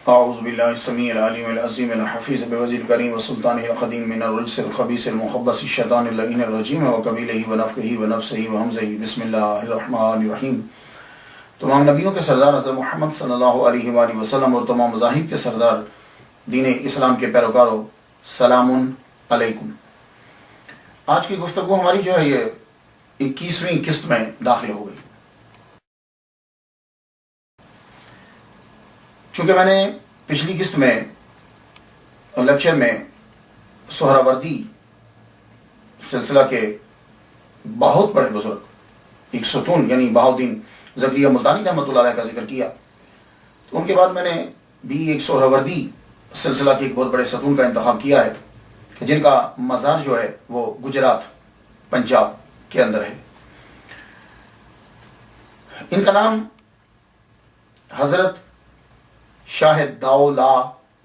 اعوذ باللہ السمیع العلیم العظیم الحفیظ بوجہ الکریم وسلطانہ القدیم من الرجس الخبیث المخبث الشیطان اللعین الرجیم وقبیلہ ونفخہ ونفثہ وہمزہ بسم اللہ الرحمن الرحیم۔ تمام نبیوں کے سردار حضرت محمد صلی اللہ علیہ وآلہ وسلم اور تمام مذاہب کے سردار دین اسلام کے پیروکاروں، سلام علیکم۔ آج کی گفتگو ہماری جو ہے یہ 21ویں قسط میں داخل ہو گئی۔ چونکہ میں نے پچھلی قسط میں لیکچر میں سہراوردی سلسلہ کے بہت بڑے بزرگ ایک ستون یعنی بہاؤالدین زکریا ملتانی رحمۃ اللہ علیہ کا ذکر کیا، تو ان کے بعد میں نے بھی ایک سہراوردی سلسلہ کے ایک بہت بڑے ستون کا انتخاب کیا ہے جن کا مزار جو ہے وہ گجرات پنجاب کے اندر ہے۔ ان کا نام حضرت شاہ داؤلا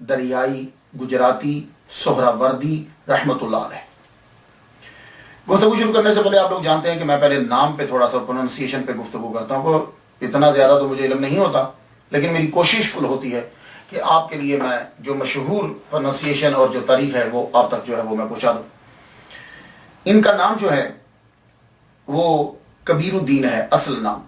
دریائی گجراتی سہراوردی رحمۃ اللہ علیہ۔ گفتگو شروع کرنے سے پہلے آپ لوگ جانتے ہیں کہ میں پہلے نام پہ تھوڑا سا پروننسیشن پہ گفتگو کرتا ہوں، وہ اتنا زیادہ تو مجھے علم نہیں ہوتا، لیکن میری کوشش فل ہوتی ہے کہ آپ کے لیے میں جو مشہور پروننسیشن اور جو تاریخ ہے وہ آپ تک جو ہے وہ میں پہنچا دوں۔ ان کا نام جو ہے وہ کبیر الدین ہے، اصل نام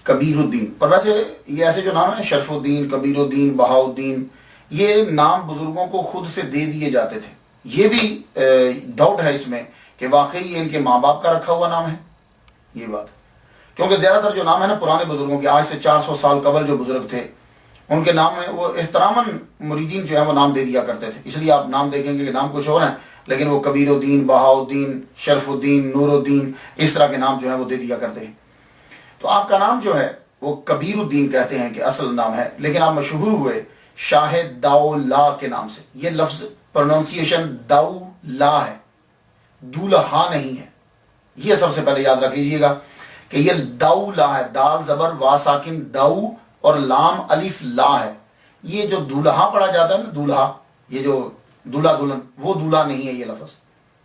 کبیر الدین، پر ویسے یہ ایسے جو نام ہے شرف الدین، کبیر الدین، بہاؤالدین، یہ نام بزرگوں کو خود سے دے دیے جاتے تھے۔ یہ بھی ڈاؤٹ ہے اس میں کہ واقعی یہ ان کے ماں باپ کا رکھا ہوا نام ہے یہ بات، کیونکہ زیادہ تر جو نام ہے نا پرانے بزرگوں کے، آج سے 400 سال قبل جو بزرگ تھے ان کے نام میں وہ احتراماً مریدین جو ہے وہ نام دے دیا کرتے تھے، اس لیے آپ نام دیکھیں گے کہ نام کچھ اور ہیں لیکن وہ کبیر الدین، بہاؤالدین، شرف الدین، نور الدین، اس طرح کے نام جو ہے وہ دے دیا کرتے ہیں۔ تو آپ کا نام جو ہے وہ کبیر الدین کہتے ہیں کہ اصل نام ہے، لیکن آپ مشہور ہوئے شاہ داؤلا کے نام سے۔ یہ لفظ پروننسیشن داؤلا ہے، دولہا نہیں ہے، یہ سب سے پہلے یاد رکھ لیجیے گا کہ یہ داؤلا ہے، دال زبر وا ساکن داؤ اور لام الف لا ہے۔ یہ جو دولہا پڑھا جاتا ہے نا، دولہا، یہ جو دولہا دلہن، وہ دولہا نہیں ہے، یہ لفظ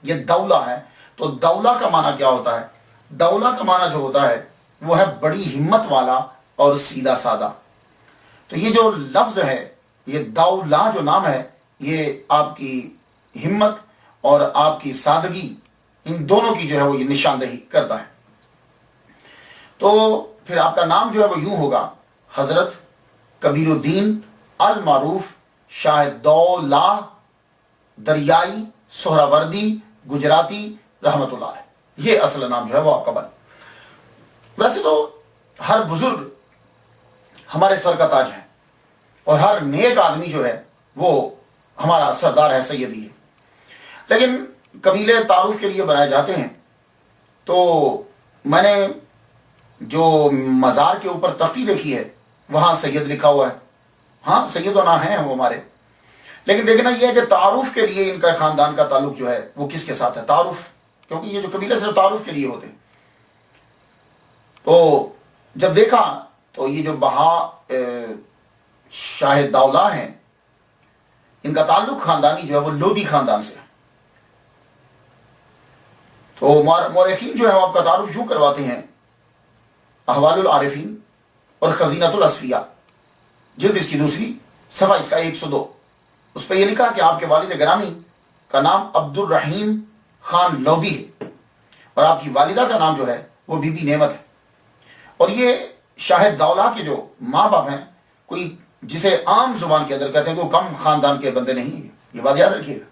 یہ دولا ہے۔ تو دولا کا معنی کیا ہوتا ہے؟ دولا کا معنی جو ہوتا ہے وہ ہے بڑی ہمت والا اور سیدھا سادہ۔ تو یہ جو لفظ ہے، یہ دولا جو نام ہے، یہ آپ کی ہمت اور آپ کی سادگی، ان دونوں کی جو ہے وہ یہ نشاندہی کرتا ہے۔ تو پھر آپ کا نام جو ہے وہ یوں ہوگا، حضرت کبیر الدین المعروف شاہ دولا دریائی سہراوردی گجراتی رحمۃ اللہ علیہ، یہ اصل نام جو ہے وہ آپ کا بن۔ ویسے تو ہر بزرگ ہمارے سر کا تاج ہے اور ہر نیک آدمی جو ہے وہ ہمارا سردار ہے، سیدی ہے، لیکن قبیلے تعارف کے لیے بنائے جاتے ہیں۔ تو میں نے جو مزار کے اوپر تختی دیکھی ہے وہاں سید لکھا ہوا ہے، ہاں سید و نا ہیں وہ ہمارے، لیکن دیکھنا یہ ہے کہ تعارف کے لیے ان کا خاندان کا تعلق جو ہے وہ کس کے ساتھ ہے، تعارف، کیونکہ یہ جو قبیلے صرف تعارف کے لیے ہوتے ہیں۔ تو جب دیکھا تو یہ جو شاہ داؤلا ہیں ان کا تعلق خاندانی جو ہے وہ لودھی خاندان سے ہے۔ تو مورخین جو ہے وہ آپ کا تعارف یوں کرواتے ہیں، احوال العارفین اور خزینۃ الاصفیاء، جلد اس کی دوسری، صفحہ اس کا 102، اس پہ یہ لکھا کہ آپ کے والد گرامی کا نام عبد الرحیم خان لودھی ہے اور آپ کی والدہ کا نام جو ہے وہ بی بی نعمت ہے۔ اور یہ شاہ دولا کے جو ماں باپ ہیں، کوئی جسے عام زبان کے اندر کہتے ہیں کوئی کم خاندان کے بندے نہیں ہیں، یہ بات یاد رکھیے گا۔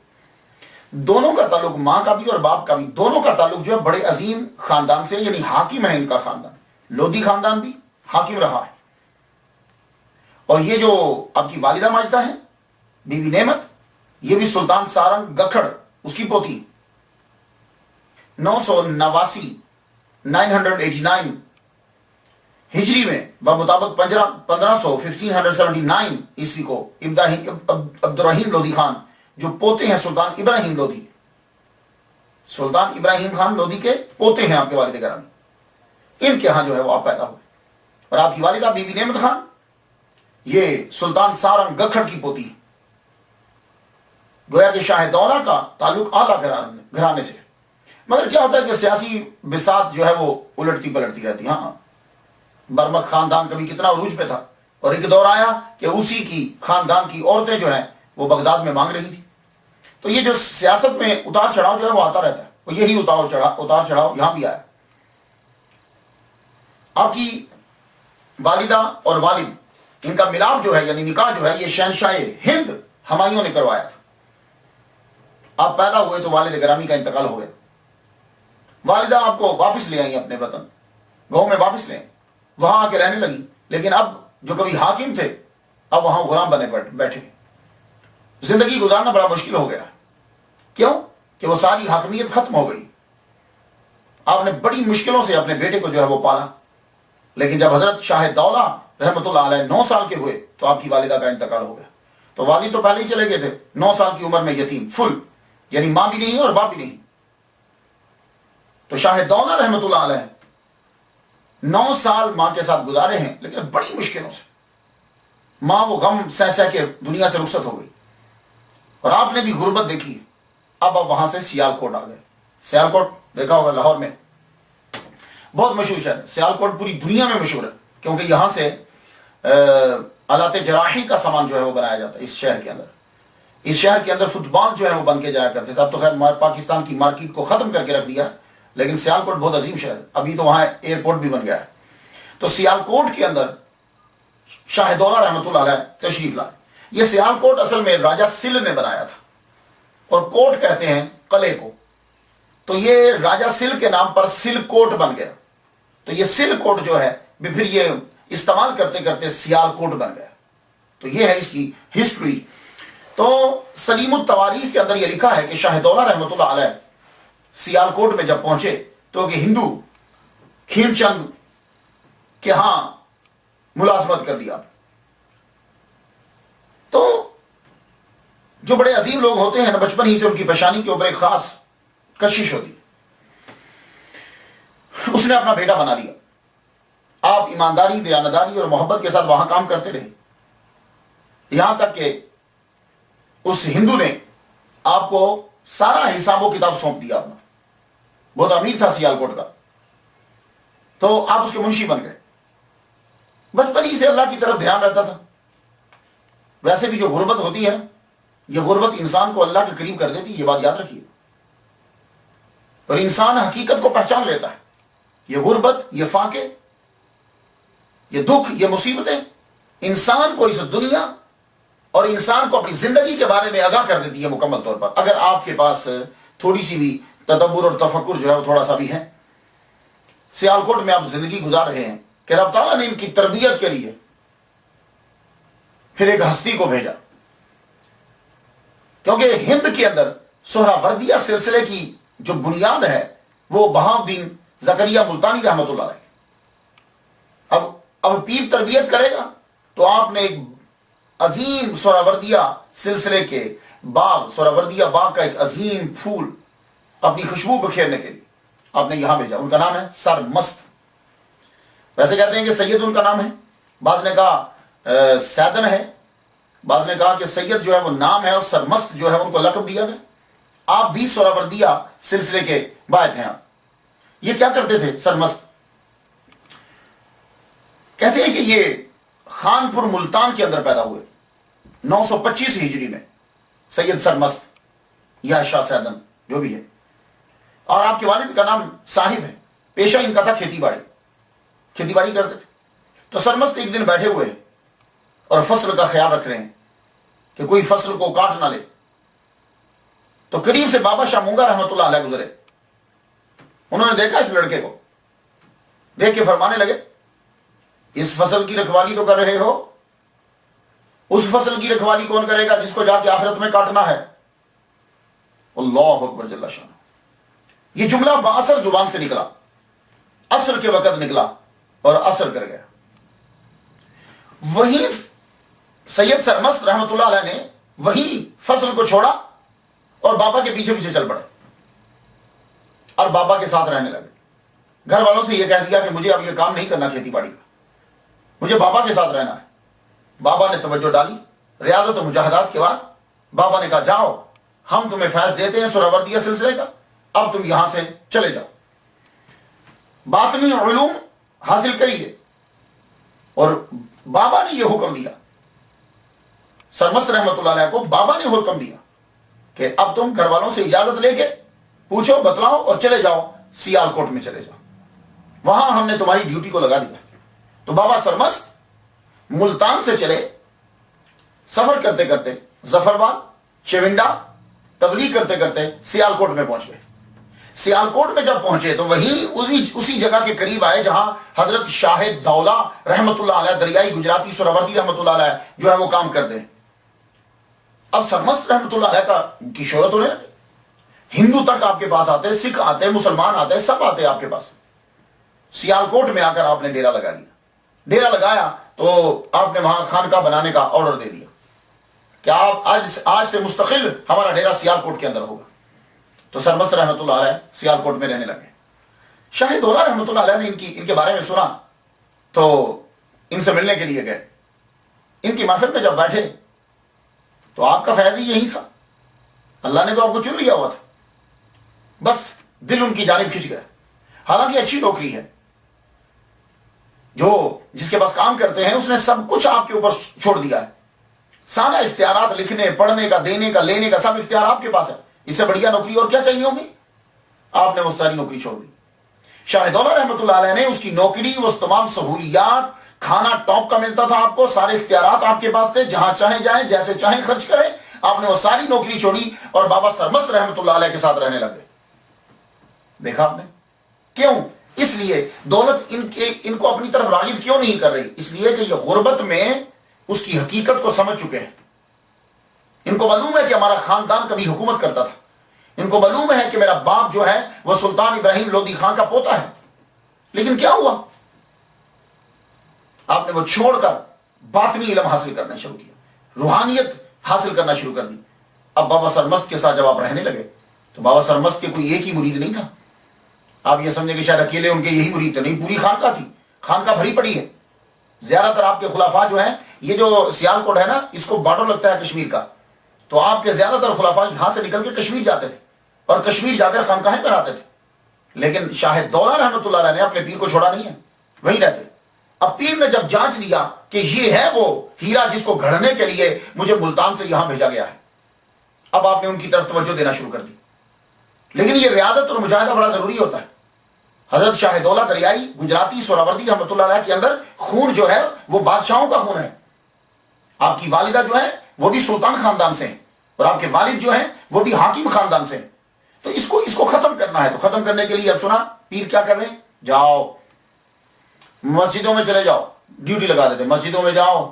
دونوں کا تعلق، ماں کا بھی اور باپ کا بھی، دونوں کا تعلق جو ہے بڑے عظیم خاندان سے، یعنی حاکم ہے ان کا خاندان، لودھی خاندان بھی حاکم رہا ہے۔ اور یہ جو آپ کی والدہ ماجدہ ہیں بی بی نعمت، یہ بھی سلطان سارنگ گکھڑ اس کی پوتی، 989 ہجری میں بمطابق 1579 عیسوی کو عبد الرحیم لودھی خان جو پوتے ہیں سلطان ابراہیم لودھی، سلطان ابراہیم خان لودھی کے پوتے ہیں آپ کے والد گرامی، ان کے ہاں جو ہے وہ آپ پیدا ہوئے۔ اور آپ کی والدہ بی بی نعمت خان یہ سلطان سارنگ گکھڑ کی پوتی ہے۔ گویا کہ شاہ دولا کا تعلق اعلیٰ گھرانے سے، مگر کیا ہوتا ہے کہ سیاسی بساط جو ہے وہ الٹتی پلٹتی رہتی۔ ہاں برمک خاندان کبھی کتنا عروج پہ تھا، اور ایک دور آیا کہ اسی کی خاندان کی عورتیں جو ہیں وہ بغداد میں مانگ رہی تھی. تو یہ جو سیاست میں اتار چڑھاؤ جو ہے وہ آتا رہتا ہے، وہ یہی اتار چڑھاؤ یہاں بھی آیا. آپ کی والدہ اور والد، ان کا ملاپ جو ہے یعنی نکاح جو ہے یہ شہنشاہ ہند ہمایوں نے کروایا تھا. آپ پیدا ہوئے تو والد گرامی کا انتقال ہو گیا. والدہ آپ کو واپس لے آئی اپنے وطن، گاؤں میں واپس لے آئی، وہاں آ کے رہنے لگی. لیکن اب جو کبھی حاکم تھے اب وہاں غلام بنے بیٹھے. زندگی گزارنا بڑا مشکل ہو گیا. کیوں؟ کہ وہ ساری حاکمیت ختم ہو گئی. آپ نے بڑی مشکلوں سے اپنے بیٹے کو جو ہے وہ پالا. لیکن جب حضرت شاہ دولہ رحمۃ اللہ علیہ 9 سال کے ہوئے تو آپ کی والدہ کا انتقال ہو گیا. تو والد تو پہلے ہی چلے گئے تھے، 9 سال کی عمر میں یتیم فل، یعنی ماں بھی نہیں اور باپ بھی نہیں. تو شاہ دولہ رحمۃ اللہ علیہ 9 سال ماں کے ساتھ گزارے ہیں، لیکن بڑی مشکلوں سے. ماں وہ غم سہ کے دنیا سے رخصت ہو گئی، اور آپ نے بھی غربت دیکھی. اب آپ وہاں سے سیالکوٹ آ گئے. سیالکوٹ دیکھا ہوگا لاہور میں، بہت مشہور شہر. سیالکوٹ پوری دنیا میں مشہور ہے کیونکہ یہاں سے آلات جراحی کا سامان جو ہے وہ بنایا جاتا ہے. اس شہر کے اندر، اس شہر کے اندر فٹ بال جو ہے وہ بن کے جایا کرتے تھے. اب تو خیر پاکستان کی مارکیٹ کو ختم کر کے رکھ دیا، لیکن سیالکوٹ بہت عظیم شہر ہے. ابھی تو وہاں ایئرپورٹ بھی بن گیا ہے. تو سیالکوٹ کے اندر شاہ دولہ رحمۃ اللہ علیہ تشریف لائے. یہ سیالکوٹ اصل میں راجہ سل نے بنایا تھا، اور کوٹ کہتے ہیں قلعے کو. تو یہ راجہ سل کے نام پر سل کوٹ بن گیا. تو یہ سل کوٹ جو ہے پھر یہ استعمال کرتے کرتے سیال کوٹ بن گیا. تو یہ ہے اس کی ہسٹری. تو سلیم التواریخ کے اندر یہ لکھا ہے کہ شاہ دولہ رحمۃ اللہ علیہ سیال کوٹ میں جب پہنچے تو کہ ہندو کھیم چند کے ہاں ملازمت کر دیا. تو جو بڑے عظیم لوگ ہوتے ہیں نا، بچپن ہی سے ان کی پیشانی کے اوپر ایک خاص کشش ہوتی. اس نے اپنا بیٹا بنا لیا. آپ ایمانداری، دیانتداری اور محبت کے ساتھ وہاں کام کرتے رہے، یہاں تک کہ اس ہندو نے آپ کو سارا حساب و کتاب سونپ دیا اپنا. بہت امیر تھا سیالکوٹ کا، تو آپ اس کے منشی بن گئے. بچپن ہی سے اللہ کی طرف دھیان رہتا تھا. ویسے بھی جو غربت ہوتی ہے یہ غربت انسان کو اللہ کے قریب کر دیتی، یہ بات یاد رکھیے. اور انسان حقیقت کو پہچان لیتا ہے. یہ غربت، یہ فاقے، یہ دکھ، یہ مصیبتیں انسان کو اس دنیا اور انسان کو اپنی زندگی کے بارے میں آگاہ کر دیتی ہے مکمل طور پر. اگر آپ کے پاس تھوڑی سی بھی تدبر اور تفکر جو ہے وہ تھوڑا سا بھی ہے. سیالکوٹ میں آپ زندگی گزار رہے ہیں کہ رب تعالیٰ نے ان کی تربیت کے لیے پھر ایک ہستی کو بھیجا. کیونکہ ہند کے اندر سہراوردیہ سلسلے کی جو بنیاد ہے وہ بہاؤالدین زکریہ ملتانی رحمۃ اللہ علیہ. اب پیر تربیت کرے گا تو آپ نے ایک عظیم سہراوردیہ سلسلے کے باغ، سہراوردیہ باغ کا ایک عظیم پھول اپنی خوشبو بکھیرنے کے لیے آپ نے یہاں بھیجا. ان کا نام ہے سرمست. ویسے کہتے ہیں کہ سید ان کا نام ہے، بعض نے کہا سیدن ہے، بعض نے کہا کہ سید جو ہے وہ نام ہے اور سرمست جو ہے ان کو لقب دیا گیا. آپ بھی سہراوردیہ سلسلے کے باعث ہیں. آپ یہ کیا کرتے تھے سرمست؟ کہتے ہیں کہ یہ خانپور ملتان کے اندر پیدا ہوئے 925 ہجری میں. سید سرمست یا شاہ سیدن جو بھی ہے. اور آپ کے والد کا نام صاحب ہے. پیشہ ان کا تھا کھیتی باڑی کرتے تھے. تو سرمست ایک دن بیٹھے ہوئے اور فصل کا خیال رکھ رہے ہیں کہ کوئی فصل کو کاٹ نہ لے. تو قریب سے بابا شاہ مونگا رحمۃ اللہ علیہ گزرے. انہوں نے دیکھا اس لڑکے کو، دیکھ کے فرمانے لگے اس فصل کی رکھوالی تو کر رہے ہو، اس فصل کی رکھوالی کون کرے گا جس کو جا کے آخرت میں کاٹنا ہے. اللہ اکبر جل شانہ. یہ جملہ باثر زبان سے نکلا، عصر کے وقت نکلا اور اثر کر گیا. وہی سید سرمست رحمۃ اللہ علیہ نے وہی فصل کو چھوڑا اور بابا کے پیچھے پیچھے چل پڑے اور بابا کے ساتھ رہنے لگے. گھر والوں سے یہ کہہ دیا کہ مجھے اب یہ کام نہیں کرنا کھیتی باڑی کا، مجھے بابا کے ساتھ رہنا ہے. بابا نے توجہ ڈالی. ریاضت و مجاہدات کے بعد بابا نے کہا جاؤ ہم تمہیں فیض دیتے ہیں سہراوردیہ سلسلے کا، اب تم یہاں سے چلے جاؤ، باطنی علوم حاصل کریے اور بابا نے یہ حکم دیا، سرمست رحمتullah علیہ کو بابا نے حکم دیا کہ اب تم گھر والوں سے اجازت لے کے پوچھو بتلاؤ اور چلے جاؤ سیال کوٹ میں چلے جاؤ، وہاں ہم نے تمہاری ڈیوٹی کو لگا دیا۔ تو بابا سرمست ملتان سے چلے، سفر کرتے کرتے ظفرآباد، چونڈا، تبلیغ کرتے کرتے سیال کوٹ میں پہنچ گئے۔ سیال کوٹ میں جب پہنچے تو وہیں اسی جگہ کے قریب آئے جہاں حضرت شاہ دولہ رحمت اللہ علیہ دریائی گجراتی سہروردی رحمت اللہ علیہ جو ہے وہ کام کرتے ہیں۔ اب سرمست رحمت اللہ علیہ کی شہرت ہونے لگی، ہندو تک آپ کے پاس آتے، سکھ آتے، مسلمان آتے، سب آتے آپ کے پاس۔ سیال کوٹ میں آ کر آپ نے ڈیرا لگا دیا۔ ڈیرا لگایا تو آپ نے وہاں خانقاہ بنانے کا آرڈر دے دیا کہ آپ آج سے مستقل ہمارا ڈیرا سیال کوٹ کے اندر ہوگا۔ تو سرمست رحمت اللہ علیہ سیال کوٹ میں رہنے لگے۔ شاہ دولہ رحمت اللہ علیہ نے ان کے بارے میں سنا تو ان سے ملنے کے لیے گئے۔ ان کی محفل میں جب بیٹھے تو آپ کا فیض ہی یہی تھا، اللہ نے تو آپ کو چن لیا ہوا تھا، بس دل ان کی جانب کھنچ گیا۔ حالانکہ اچھی نوکری ہے، جو جس کے پاس کام کرتے ہیں اس نے سب کچھ آپ کے اوپر چھوڑ دیا ہے، سارا اختیارات لکھنے پڑھنے کا دینے کا لینے کا سب اختیار آپ کے پاس ہے، اس سے بڑھیا نوکری اور کیا چاہیے ہوگی؟ آپ نے وہ ساری نوکری چھوڑ دی۔ شاہ دولہ رحمت اللہ علیہ نے اس کی نوکری، وہ تمام سہولیات، کھانا ٹاپ کا ملتا تھا آپ کو، سارے اختیارات آپ کے پاس تھے، جہاں چاہیں جائیں جیسے چاہیں خرچ کریں، آپ نے وہ ساری نوکری چھوڑی اور بابا سرمست رحمت اللہ علیہ کے ساتھ رہنے لگے۔ دیکھا آپ نے کیوں؟ اس لیے دولت ان کو اپنی طرف راغب کیوں نہیں کر رہی؟ اس لیے کہ یہ غربت میں اس کی حقیقت کو سمجھ چکے ہیں۔ ان کو معلوم ہے کہ ہمارا خاندان کبھی حکومت کرتا تھا، ان کو معلوم ہے کہ میرا باپ جو ہے وہ سلطان ابراہیم لودھی خان کا پوتا ہے، لیکن کیا ہوا؟ آپ نے وہ چھوڑ کر باطنی علم حاصل کرنا شروع کیا، روحانیت حاصل کرنا شروع کر دی۔ اب بابا سرمست کے ساتھ جب آپ رہنے لگے تو بابا سرمست کے کوئی ایک ہی مرید نہیں تھا، آپ یہ سمجھیں کہ شاید اکیلے ان کے یہی مرید تھے، نہیں، پوری خانقاہ تھی، خانقاہ بھری پڑی ہے۔ زیادہ تر آپ کے خلفاء جو ہیں، یہ جو سیال کوٹ ہے نا، اس کو بارڈر لگتا ہے کشمیر کا، تو آپ کے زیادہ تر خلفاء یہاں سے نکل کے کشمیر جاتے تھے اور کشمیر جا کر خانقاہیں بناتے تھے، لیکن شاہ دولہ رحمت اللہ علیہ نے اپنے پیر کو چھوڑا نہیں ہے، وہی رہتے۔ اب پیر نے جب جانچ لیا کہ یہ ہے وہ ہیرا جس کو گھڑنے کے لیے مجھے ملتان سے یہاں بھیجا گیا ہے، اب آپ نے ان کی طرف توجہ دینا شروع کر دی۔ لیکن یہ ریاضت اور مجاہدہ بڑا ضروری ہوتا ہے۔ حضرت شاہ دولہ دریائی گجراتی سہروردی رحمت اللہ علیہ کے اندر خون جو ہے وہ بادشاہوں کا خون ہے۔ آپ کی والدہ جو ہے وہ بھی سلطان خاندان سے ہیں اور آپ کے والد جو ہیں وہ بھی حاکم خاندان سے ہیں، تو اس کو ختم کرنا ہے۔ تو ختم کرنے کے لیے اب سنا پیر کیا کر رہے ہیں؟ جاؤ مسجدوں میں چلے جاؤ، ڈیوٹی لگا دیتے، مسجدوں میں جاؤ۔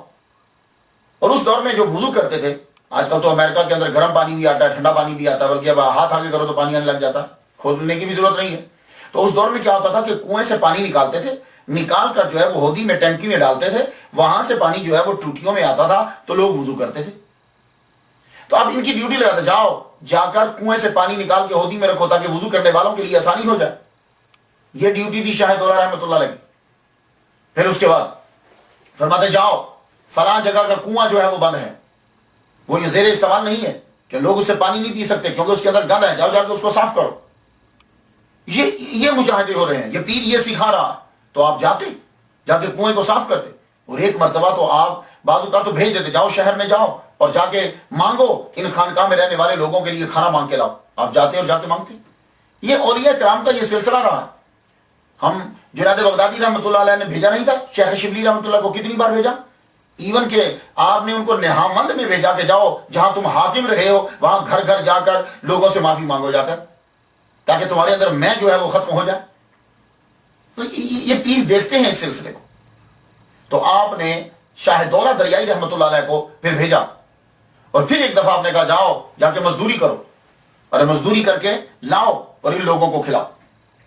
اور اس دور میں جو وضو کرتے تھے، آج کل تو امریکہ کے اندر گرم پانی بھی آتا ہے، ٹھنڈا پانی بھی آتا ہے، بلکہ اب ہاتھ آگے کرو تو پانی آنے لگ جاتا ہے، کھودنے کی بھی ضرورت نہیں ہے۔ تو اس دور میں کیا ہوتا تھا کہ کنویں سے پانی نکالتے تھے، نکال کر جو ہے وہ ہودی میں ٹینکی میں ڈالتے تھے، وہاں سے پانی جو ہے وہ ٹوٹیوں میں آتا تھا تو لوگ وضو کرتے تھے۔ تو اب ان کی ڈیوٹی لگاتے، جاؤ جا کر کنویں سے پانی نکال کے ہودی میں رکھو تاکہ وضو کرنے والوں کے لیے آسانی ہو جائے۔ یہ ڈیوٹی تھی شاہ دولہ رحمت اللہ علیہ۔ پھر اس کے بعد فرماتے جاؤ فلاں جگہ کا کنواں جو ہے وہ بند ہے، وہ یہ زیر استعمال نہیں ہے کہ لوگ اس سے پانی نہیں پی سکتے کیونکہ اس کے اندر گند ہے، جاؤ جا کے اس کو صاف کرو۔ یہ مجاہدے ہو رہے ہیں، یہ پیر یہ سکھا رہا، تو آپ جا کے کنویں کو صاف کرتے۔ اور ایک مرتبہ تو آپ بازو کا تو بھیج دیتے، جاؤ شہر میں جاؤ اور جا کے مانگو، ان خانقاہ میں رہنے والے لوگوں کے لیے کھانا مانگ کے لاؤ۔ آپ جاتے اور جا کے مانگتے۔ یہ اولیاء کرام کا یہ سلسلہ رہا۔ ہم جنید بغدادی رحمت اللہ علیہ نے بھیجا نہیں تھا شیخ شبلی رحمت اللہ کو کتنی بار بھیجا؟ ایون کہ آپ نے ان کو نہامند میں بھیجا کہ جاؤ جہاں تم حاکم رہے ہو وہاں گھر گھر جا کر لوگوں سے معافی مانگو جا کر، تاکہ تمہارے اندر میں جو ہے وہ ختم ہو جائے۔ تو یہ پیر دیکھتے ہیں اس سلسلے کو۔ تو آپ نے شاہ دولہ دریائی رحمت اللہ علیہ کو پھر بھیجا، اور پھر ایک دفعہ آپ نے کہا جاؤ جا کے مزدوری کرو اور مزدوری کر کے لاؤ اور ان لوگوں کو کھلاؤ۔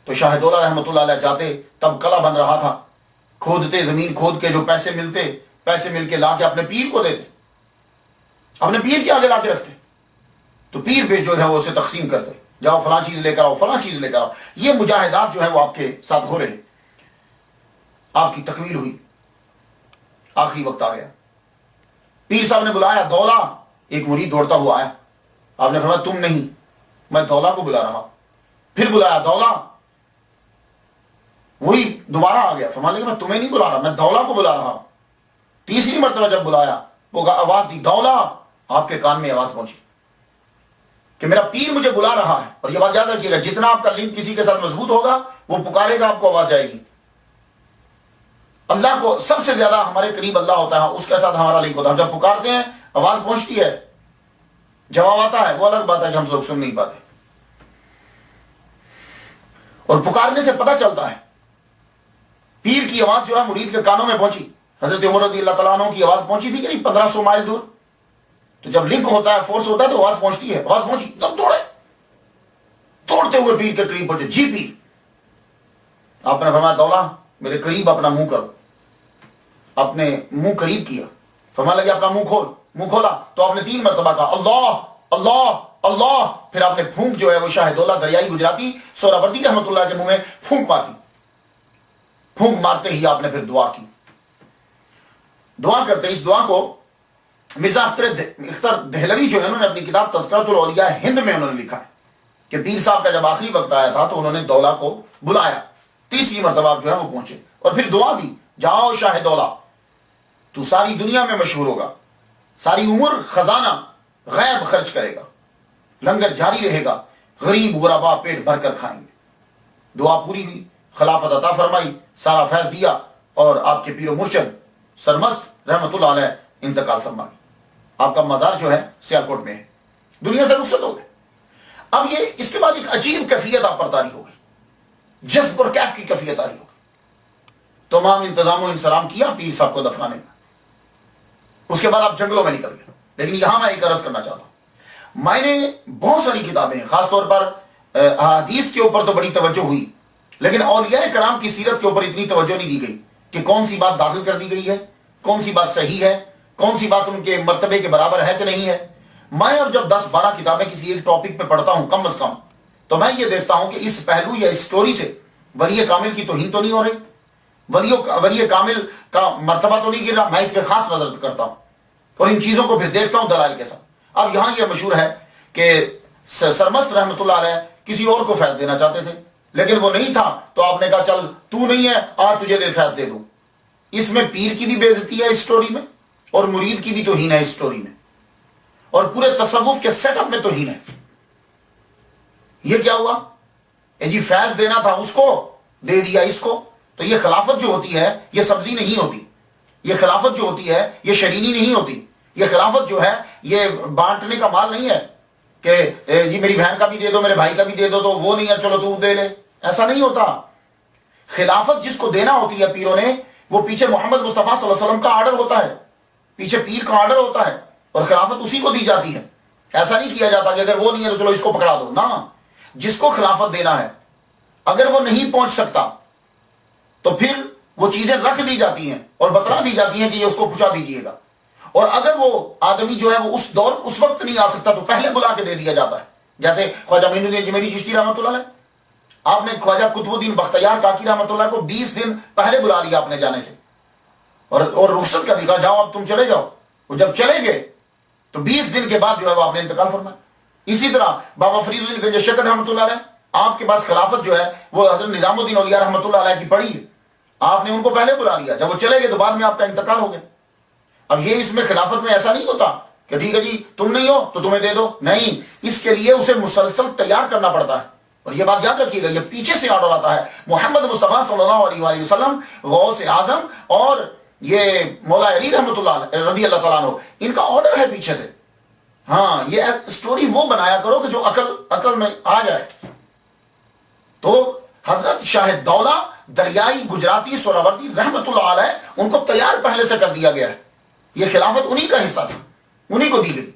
تو شاہ دولہ رحمت اللہ علیہ جاتے، تب قلعہ بن رہا تھا، کھودتے، زمین کھود کے جو پیسے مل کے لا کے اپنے پیر کو دیتے، اپنے پیر کے آگے لا کے رکھتے، تو پیر پھر جو ہے وہ اسے تقسیم کرتے، جاؤ فلاں چیز لے کر آؤ، فلاں چیز لے کر آؤ۔ یہ مجاہدات جو ہے وہ آپ کے ساتھ ہو رہے ہیں۔ آپ کی تکمیل ہوئی، آخری وقت آ گیا، پیر صاحب نے بلایا دولہ، ایک مرید دوڑتا ہوا آیا، آپ نے فرمایا تم نہیں، میں دولہ کو بلا رہا۔ پھر بلایا دولہ، وہی دوبارہ آ گیا، فرمانے لگا میں تمہیں نہیں بلا رہا، میں دولہ کو بلا رہا ہوں۔ تیسری مرتبہ جب بلایا وہ آواز دی دولا، آپ کے کان میں آواز پہنچی کہ میرا پیر مجھے بلا رہا ہے. اور یہ بات یاد رکھیے گا، جتنا آپ کا لنک کسی کے ساتھ مضبوط ہوگا وہ پکارے گا، آپ کو آواز آئے گی. اللہ کو سب سے زیادہ ہمارے قریب اللہ ہوتا ہے، اس کے ساتھ ہمارا لنک ہوتا ہے. ہم جب پکارتے ہیں آواز پہنچتی ہے، جواب آتا ہے، وہ الگ بات ہے کہ ہم لوگ سن نہیں پاتے. اور پکارنے سے پتہ چلتا ہے. پیر کی آواز جو ہے مرید کے کانوں میں پہنچی. حضرت عمر رضی اللہ تعالیٰ عنہ کی آواز پہنچی تھی کہ نہیں 1500 مائل دور. تو جب لنک ہوتا ہے، فورس ہوتا ہے تو آواز پہنچتی ہے. آواز پہنچی تب دوڑے، دوڑتے ہوئے پیر کے قریب پہنچے. جی پیر. آپ نے فرمایا دولا میرے قریب اپنا منہ کرو. اپنے منہ قریب کیا. فرمانے لگے اپنا منہ کھول. منہ کھولا تو آپ نے 3 مرتبہ کہا اللہ اللہ اللہ. پھر آپ نے پھونک جو ہے وہ شاہ دولہ دریائی گجراتی سہراوردی رحمت اللہ کے منہ میں پھونک مار دی. پھونک مارتے ہی آپ نے پھر دعا کی. دعا کرتے اس دعا کو مرزا اختر دہلوی جو ہے انہوں نے اپنی کتاب تذکرۃ الاولیاء ہند میں انہوں نے لکھا ہے کہ پیر صاحب کا جب آخری وقت آیا تھا تو انہوں نے دولہ کو بلایا. تیسری مرتبہ جو ہے وہ پہنچے اور پھر دعا دی، جاؤ شاہ دولہ، تو ساری دنیا میں مشہور ہوگا، ساری عمر خزانہ غیب خرچ کرے گا، لنگر جاری رہے گا، غریب غربا پیٹ بھر کر کھائیں گے. دعا پوری ہوئی، خلافت عطا فرمائی، سارا فیض دیا اور آپ کے پیر و مرشد سرمست رحمت اللہ علیہ انتقال فرما گئے. آپ کا مزار جو ہے سیالکوٹ میں ہے. دنیا سے رخصت ہو گئے. اب یہ اس کے بعد ایک عجیب کیفیت آپ پر طاری ہو گئی، جذب اور کیف کی کیفیت طاری ہو گئی. تمام انتظام و انسلام کیا پیر صاحب کو دفنانے میں. اس کے بعد آپ جنگلوں میں نکل گئے. لیکن یہاں میں ایک عرض کرنا چاہتا ہوں، میں نے بہت ساری کتابیں ہیں، خاص طور پر احادیث کے اوپر تو بڑی توجہ ہوئی، لیکن اولیاء کرام کی سیرت کے اوپر اتنی توجہ نہیں دی گئی کہ کون سی بات داخل کر دی گئی ہے، کون سی بات صحیح ہے، کون سی بات ان کے مرتبے کے برابر ہے کہ نہیں ہے. میں اب جب 10-12 کتابیں کسی ایک ٹاپک پہ پڑھتا ہوں کم از کم، تو میں یہ دیکھتا ہوں کہ اس پہلو یا اس سٹوری سے ولی کامل کی توہین تو نہیں ہو رہی، ولی کامل کا مرتبہ تو نہیں گر رہا. میں اس پہ خاص نظر کرتا ہوں اور ان چیزوں کو پھر دیکھتا ہوں دلائل کے ساتھ. اب یہاں یہ مشہور ہے کہ سرمست رحمت اللہ علیہ کسی اور کو فیض دینا چاہتے تھے، لیکن وہ نہیں تھا تو آپ نے کہا چل تو نہیں ہے آج تجھے فیض دے دوں. اس میں پیر کی بھی بے عزتی ہے اس سٹوری میں، اور مرید کی بھی توہین ہے اس سٹوری میں، اور پورے تصوف کے سیٹ اپ میں توہین ہے. یہ کیا ہوا؟ جی فیض دینا تھا اس کو، دے دیا اس کو. تو یہ خلافت جو ہوتی ہے یہ سبزی نہیں ہوتی، یہ خلافت جو ہوتی ہے یہ شرینی نہیں ہوتی. یہ خلافت جو ہے یہ بانٹنے کا مال نہیں ہے کہ جی میری بہن کا بھی دے دو، میرے بھائی کا بھی دے دو، تو وہ نہیں ہے چلو تو دے لے. ایسا نہیں ہوتا. خلافت جس کو دینا ہوتی ہے پیروں نے، وہ پیچھے محمد مصطفیٰ صلی اللہ علیہ وسلم کا آرڈر ہوتا ہے، پیچھے پیر کا آرڈر ہوتا ہے، اور خلافت اسی کو دی جاتی ہے. ایسا نہیں کیا جاتا کہ اگر وہ نہیں ہے تو چلو اس کو پکڑا دو. نہ، جس کو خلافت دینا ہے اگر وہ نہیں پہنچ سکتا تو پھر وہ چیزیں رکھ دی جاتی ہیں اور بتلا دی جاتی ہیں کہ یہ اس کو پہنچا دیجیے گا. اور اگر وہ آدمی جو ہے وہ اس وقت نہیں آ سکتا تو پہلے بلا کے دے دیا جاتا ہے. جیسے خواجہ معین الدین اجمیری چشتی رحمۃ اللہ علیہ، آپ نے خواجہ قطب الدین بختیار کاکی رحمۃ اللہ کو 20 دن پہلے بلا لیا اپنے جانے سے، اور رخصت کا دکھا، جاؤ اب تم چلے جاؤ. وہ جب چلے گئے تو 20 دن کے بعد جو ہے وہ آپ نے انتقال فرمایا. اسی طرح بابا فرید الدین گنج شکر رحمۃ اللہ علیہ، آپ کے پاس خلافت جو ہے وہ حضرت نظام الدین اولیاء رحمۃ اللہ علیہ کی پڑی ہے. آپ نے ان کو پہلے بلا لیا، جب وہ چلے گئے تو بعد میں آپ کا انتقال ہو گیا. اب یہ اس میں خلافت میں ایسا نہیں ہوتا کہ ٹھیک ہے جی تم نہیں ہو تو تمہیں دے دو. نہیں، اس کے لیے اسے مسلسل تیار کرنا پڑتا ہے. اور یہ بات یاد رکھیے گا، یہ پیچھے سے آرڈر آتا ہے. محمد مصطفیٰ صلی اللہ علیہ وآلہ وسلم، غوث اعظم اور یہ مولا علی رحمۃ اللہ رضی اللہ تعالیٰ عنہ، ان کا آرڈر ہے پیچھے سے. ہاں، یہ سٹوری وہ بنایا کرو کہ جو عقل میں آ جائے. تو حضرت شاہ دولہ دریائی گجراتی سہراوردی رحمت اللہ علیہ، ان کو تیار پہلے سے کر دیا گیا ہے. یہ خلافت انہی کا حصہ تھا، انہی کو دی گئی.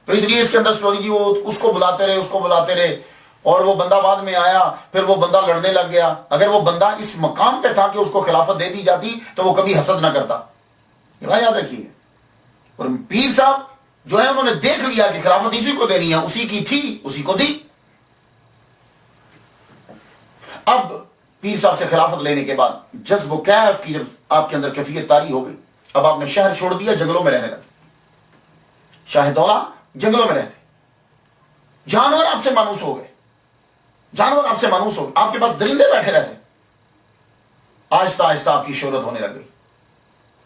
تو اس لیے اس کے اندر سٹوری کی وہ اس کو بلاتے رہے، اس کو بلاتے رہے، اور وہ بندہ بعد میں آیا، پھر وہ بندہ لڑنے لگ گیا. اگر وہ بندہ اس مقام پہ تھا کہ اس کو خلافت دے دی جاتی تو وہ کبھی حسد نہ کرتا. یہ بات یاد رکھیے. اور پیر صاحب جو ہے انہوں نے دیکھ لیا کہ خلافت اسی کو دینی ہے، اسی کی تھی، اسی کو دی. اب پیر صاحب سے خلافت لینے کے بعد جذب و کیف کی جب آپ کے اندر کیفیت طاری ہو گئی، اب آپ نے شہر چھوڑ دیا، جنگلوں میں رہنے لگے. شاہ دولہ جنگلوں میں رہتے، جانور آپ سے مانوس ہو گئے، جانور آپ سے مانوس ہو گئے، آپ کے پاس درندے بیٹھے رہتے. آہستہ آہستہ آپ کی شہرت ہونے لگ گئی.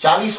40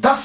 10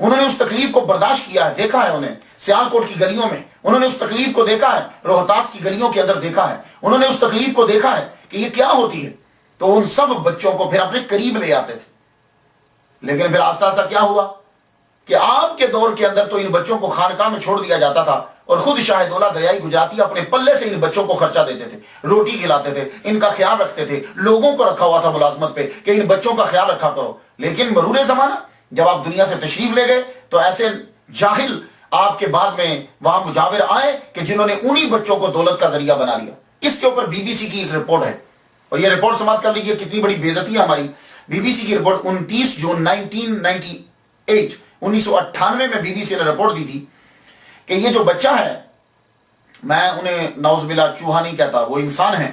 انہوں نے اس تکلیف کو برداشت کیا ہے، دیکھا ہے، انہیں سیالکوٹ کی گلیوں میں انہوں نے اس تکلیف کو دیکھا ہے، روہتاس کی گلیوں کے اندر دیکھا ہے، انہوں نے اس تکلیف کو دیکھا ہے کہ یہ کیا ہوتی ہے. تو ان سب بچوں کو پھر اپنے قریب لے آتے تھے. لیکن پھر آہستہ آہستہ کیا ہوا کہ آپ کے دور کے اندر تو ان بچوں کو خانقاہ میں چھوڑ دیا جاتا تھا، اور خود شاہ دولہ دریائی گجراتی اپنے پلے سے ان بچوں کو خرچہ دیتے تھے، روٹی کھلاتے تھے، ان کا خیال رکھتے تھے، لوگوں کو رکھا ہوا تھا ملازمت پہ کہ ان بچوں کا خیال رکھا کرو. لیکن مرور زمانہ جب آپ دنیا سے تشریف لے گئے تو ایسے جاہل آپ کے بعد میں وہاں مجاور آئے کہ جنہوں نے انہی بچوں کو دولت کا ذریعہ بنا لیا. اس کے اوپر بی بی سی کی ایک رپورٹ ہے، اور یہ رپورٹ سماعت کر لیجیے کتنی بڑی بے عزتی ہے ہماری. بی بی سی کی رپورٹ 29 جون 1998 میں بی بی سی نے رپورٹ دی تھی کہ یہ جو بچہ ہے، میں انہیں نعوذ باللہ چوہا نہیں کہتا، وہ انسان ہیں،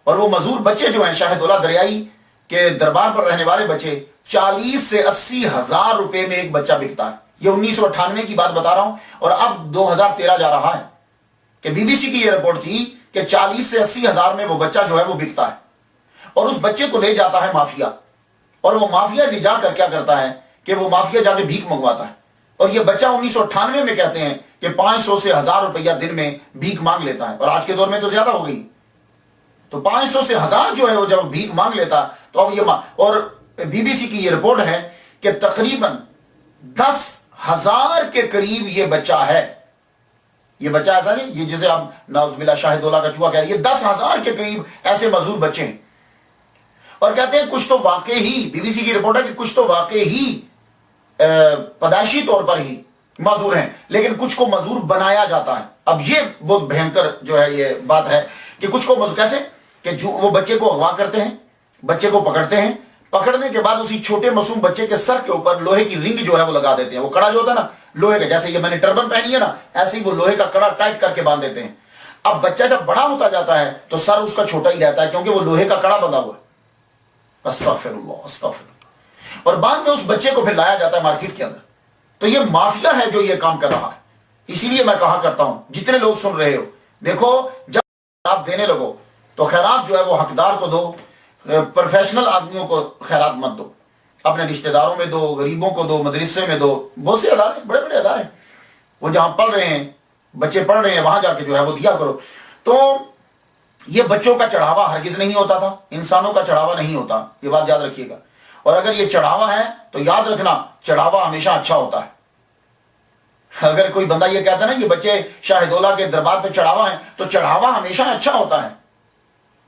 اور وہ مزدور بچے جو ہیں شاہ دولہ دریائی کے دربار پر رہنے والے بچے 40 سے 80 ہزار روپے میں ایک بچہ بکتا ہے. یہ 1998 کی بات بتا رہا ہوں، اور اب 2013 جا رہا ہے کہ بی بی سی کی یہ رپورٹ تھی کہ 40 سے 80 ہزار میں وہ بچہ جو ہے وہ بکتا ہے، اور اس بچے کو لے جاتا ہے مافیا، اور وہ مافیا لے جا کر کیا کرتا ہے کہ وہ مافیا جا کے بھیک منگواتا ہے. اور یہ بچہ 1998 میں کہتے ہیں کہ 500 سے 1000 روپیہ دن میں بھیک مانگ لیتا ہے، اور آج کے دور میں تو زیادہ ہو گئی. تو 500 سے 1000 جو ہے وہ جب بھیک مانگ لیتا تو اب یہ اور بی بی سی کی یہ رپورٹ ہے کہ تقریباً 10,000 کے قریب یہ بچہ ہے. یہ بچہ ایسا نہیں یہ جسے آپ نعوذ باللہ شاہ دولہ کا چوہا کہہ، یہ 10,000 کے قریب ایسے مزدور بچے ہیں. اور کہتے ہیں کچھ تو واقعی ہی، بی بی سی کی رپورٹ ہے کہ کچھ تو واقعی ہی پیدائشی طور پر ہی معذور ہیں، لیکن کچھ کو معذور بنایا جاتا ہے. اب یہ بہت بھینکر جو ہے یہ بات ہے کہ کچھ کو معذور کیسے کہ جو وہ بچے کو اغوا کرتے ہیں، بچے کو پکڑتے ہیں، پکڑنے کے بعد اسی چھوٹے معصوم بچے کے سر کے اوپر لوہے کی رنگ جو ہے وہ لگا دیتے ہیں. وہ کڑا جو ہوتا ہے نا لوہے کا، جیسے یہ میں نے ٹربن پہنی ہے نا، ایسے ہی وہ لوہے کا کڑا ٹائٹ کر کے باندھ دیتے ہیں. اب بچہ جب بڑا ہوتا جاتا ہے تو سر اس کا چھوٹا ہی رہتا ہے کیونکہ وہ لوہے کا کڑا بندھا ہوا ہے. استغفر اللہ استغفر اللہ. اور بعد میں اس بچے کو پھر لایا جاتا ہے مارکیٹ کے اندر. تو یہ مافیا ہے جو یہ کام کر رہا ہے. اسی لیے میں کہا کرتا ہوں جتنے لوگ سن رہے ہو، دیکھو جب خیرات دینے لگو تو خیرات جو ہے وہ حقدار کو دو، پروفیشنل آدمیوں کو خیرات مت دو، اپنے رشتہ داروں میں دو، غریبوں کو دو، مدرسے میں دو. بہت سے ادارے بڑے بڑے ادارے وہ جہاں پڑھ رہے ہیں بچے پڑھ رہے ہیں وہاں جا کے جو ہے وہ دیا کرو. تو یہ بچوں کا چڑھاوا ہرگز نہیں ہوتا تھا، انسانوں کا چڑھاوا نہیں ہوتا، یہ بات یاد رکھیے گا. اور اگر یہ چڑھاوا ہے تو یاد رکھنا چڑھاوا ہمیشہ اچھا ہوتا ہے. اگر کوئی بندہ یہ کہتا ہے نا یہ بچے شاہ دولہ کے دربار پہ چڑھاوا ہیں، تو چڑھاوا ہمیشہ اچھا ہوتا ہے.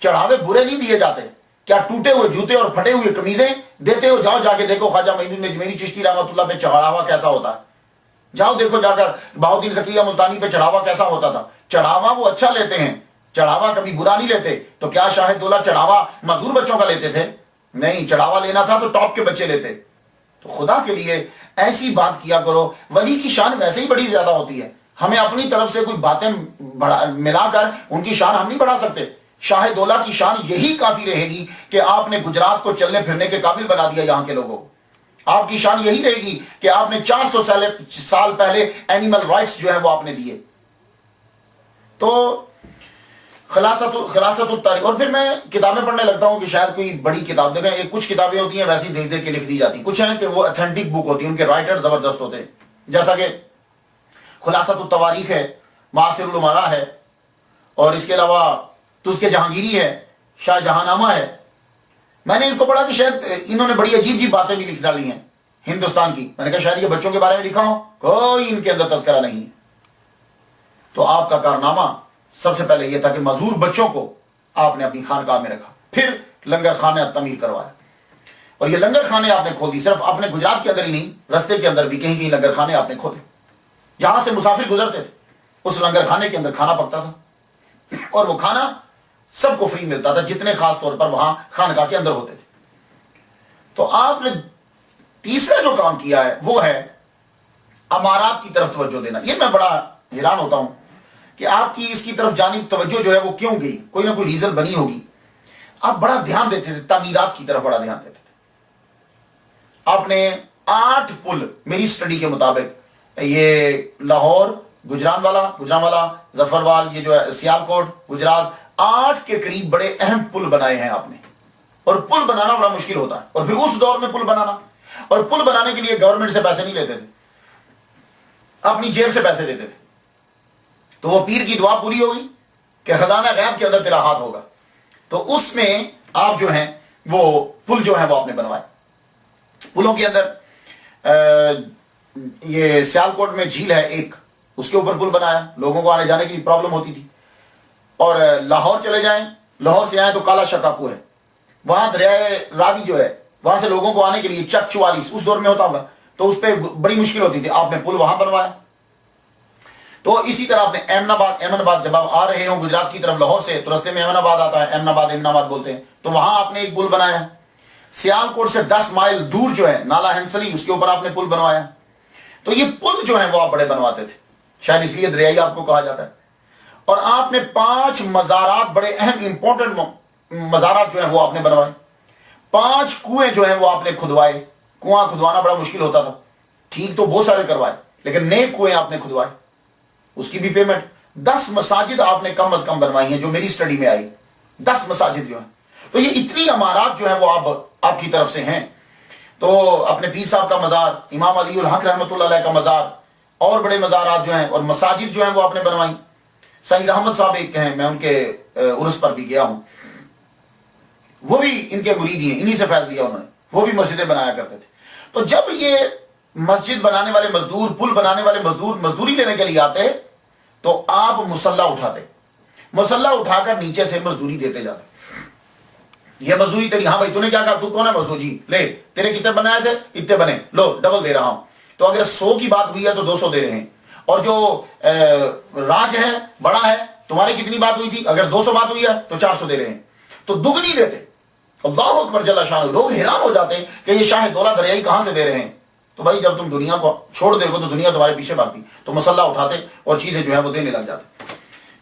چڑھاوے برے نہیں دیے جاتے. کیا ٹوٹے ہوئے جوتے اور پھٹے ہوئے قمیضیں دیتے ہو؟ جاؤ جا کے دیکھو خواجہ معین اجمیری چشتی رحمۃ اللہ پہ چڑھاوا کیسا ہوتا ہے. جاؤ دیکھو جا کر بہاؤالدین زکریا ملتانی پہ چڑھاوا کیسا ہوتا تھا. چڑھاوا وہ اچھا لیتے ہیں، چڑھاوا کبھی برا نہیں لیتے. تو کیا شاہ دولہ چڑھاوا مزدور بچوں کا لیتے تھے؟ نہیں، چڑھاوا لینا تھا تو ٹاپ کے بچے لیتے. تو خدا کے لیے ایسی بات کیا کرو. ولی کی شان ویسے ہی بڑی زیادہ ہوتی ہے، ہمیں اپنی طرف سے کوئی باتیں ملا کر ان کی شان ہم نہیں بڑھا سکتے. شاہ دولہ کی شان یہی کافی رہے گی کہ آپ نے گجرات کو چلنے پھرنے کے قابل بنا دیا یہاں کے لوگوں کو. آپ کی شان یہی رہے گی کہ آپ نے 400 سال پہلے اینیمل رائٹس جو ہے وہ آپ نے دیے. تو خلاصۃ التاریخ. اور پھر میں کتابیں پڑھنے لگتا ہوں کہ شاید کوئی بڑی کتاب دیکھیں. یہ کچھ کتابیں ہوتی ہیں ویسی دیکھ دیکھ کے لکھ دی جاتی، کچھ ہیں کہ وہ اتھینٹک بک ہوتی ہیں، ان کے رائٹر زبردست ہوتے ہیں. جیسا کہ خلاصۃ التواریخ ہے، معاصر الامراء ہے، اور اس کے علاوہ تذکرہ جہانگیری ہے، شاہ جہاں نامہ ہے. میں نے ان کو پڑھا کہ شاید انہوں نے بڑی عجیب باتیں بھی لکھ ڈالی ہیں ہندوستان کی. میں نے کہا شاید یہ بچوں کے بارے میں لکھا ہو، کوئی ان کے اندر تذکرہ نہیں ہے. تو آپ کا کارنامہ سب سے پہلے یہ تھا کہ معذور بچوں کو آپ نے اپنی خانقاہ میں رکھا، پھر لنگر خانے تعمیر کروایا. اور یہ لنگر خانے آپ نے کھول دی، صرف اپنے گجرات کے اندر ہی نہیں، رستے کے اندر بھی کہیں کہیں لنگر خانے آپ نے کھولے. جہاں سے مسافر گزرتے تھے اس لنگر خانے کے اندر کھانا پکتا تھا، اور وہ کھانا سب کو فری ملتا تھا جتنے خاص طور پر وہاں خانقاہ کے اندر ہوتے تھے. تو آپ نے تیسرا جو کام کیا ہے وہ ہے امارات کی طرف توجہ دینا. یہ میں بڑا حیران ہوتا ہوں کہ آپ کی اس کی طرف جانب توجہ جو ہے وہ کیوں گئی، کوئی نہ کوئی ریزن بنی ہوگی. آپ بڑا دھیان دیتے تھے، تعمیرات کی طرف بڑا دھیان دیتے تھے. آپ نے 8 پل میری سٹڈی کے مطابق، یہ لاہور، گجرانوالا، ظفروال، یہ جو ہے سیالکوٹ، گجرات، 8 کے قریب بڑے اہم پل بنائے ہیں آپ نے. اور پل بنانا بڑا مشکل ہوتا ہے، اور پھر اس دور میں پل بنانا، اور پل بنانے کے لیے گورنمنٹ سے پیسے نہیں لیتے تھے. اپنی جیب سے پیسے دیتے تھے. تو وہ پیر کی دعا پوری ہو گئی کہ خزانہ غیب کے اندر تیرا ہاتھ ہوگا. تو اس میں آپ جو ہیں وہ پل جو ہیں وہ آپ نے بنوائے. پلوں کے اندر یہ سیالکوٹ میں جھیل ہے ایک, اس کے اوپر پل بنایا, لوگوں کو آنے جانے کی پرابلم ہوتی تھی. اور لاہور چلے جائیں, لاہور سے آئیں تو کالا شکاپو ہے, وہاں دریائے راوی جو ہے, وہاں سے لوگوں کو آنے کے لیے چک 44 اس دور میں ہوتا ہوگا, تو اس پہ بڑی مشکل ہوتی تھی. آپ نے پل وہاں بنوایا. تو اسی طرح آپ نے احمد آباد جب آپ آ رہے ہوں گجرات کی طرف لاہور سے, تو رستے میں احمد آباد آتا ہے, امن آباد بولتے ہیں, تو وہاں آپ نے ایک پل بنایا. سیالکوٹ سے 10 مائل دور جو ہے نالا ہنسلی, اس کے اوپر آپ نے پل بنوایا. تو یہ پل جو ہیں وہ آپ بڑے بنواتے تھے, شاید اس لیے دریائی آپ کو کہا جاتا ہے. اور آپ نے 5 مزارات, بڑے اہم امپورٹنٹ مزارات جو ہیں وہ آپ نے بنوائے. 5 کنویں جو ہیں وہ آپ نے کھدوائے. کنواں کھدوانا بڑا مشکل ہوتا تھا, ٹھیک تو بہت سارے کروائے, لیکن نئے کنویں آپ نے کھدوائے, اس کی بھی پیمنٹ. 10 مساجد آپ نے کم از کم بنوائی ہیں جو میری سٹڈی میں آئی, 10 مساجد جو ہیں. تو یہ اتنی عمارات جو ہیں وہ آپ کی طرف سے ہیں. تو اپنے پیر صاحب کا مزار, امام علی الحق رحمۃ اللہ علیہ کا مزار, اور بڑے مزارات جو ہیں اور مساجد جو ہیں وہ آپ نے بنوائی. سعید احمد صاحب ایک ہیں, میں ان کے عرس پر بھی گیا ہوں, وہ بھی ان کے مرید ہیں, انہی سے فیض لیا انہوں نے, وہ بھی مسجدیں بنایا کرتے تھے. تو جب یہ مسجد بنانے والے مزدور, پل بنانے والے مزدور مزدوری لینے کے لیے آتے, تو آپ مسلح اٹھاتے, مسلح اٹھا کر نیچے سے مزدوری دیتے جاتے. یہ مزدوری تیری, ہاں بھائی تو نے کیا کہا, تو کون ہے مزدور, جی لے تیرے کتنے بنائے تھے, اتنے بنے, لو ڈبل دے رہا ہوں. تو اگر 100 کی بات ہوئی ہے تو 200 دے رہے ہیں. اور جو راج ہے, بڑا ہے, تمہاری کتنی بات ہوئی تھی, اگر 200 بات ہوئی ہے تو 400 دے رہے ہیں. تو دگنی دیتے. اللہ اکبر جل شان. لوگ حیران ہو جاتے ہیں کہ یہ شاہ دولہ دریائی کہاں سے دے رہے ہیں. تو بھائی جب تم دنیا کو چھوڑ دے گو تو دنیا تمہارے پیچھے بھاگتی, تو مسلح اٹھاتے اور چیزیں جو ہے وہ دینے لگ جاتے.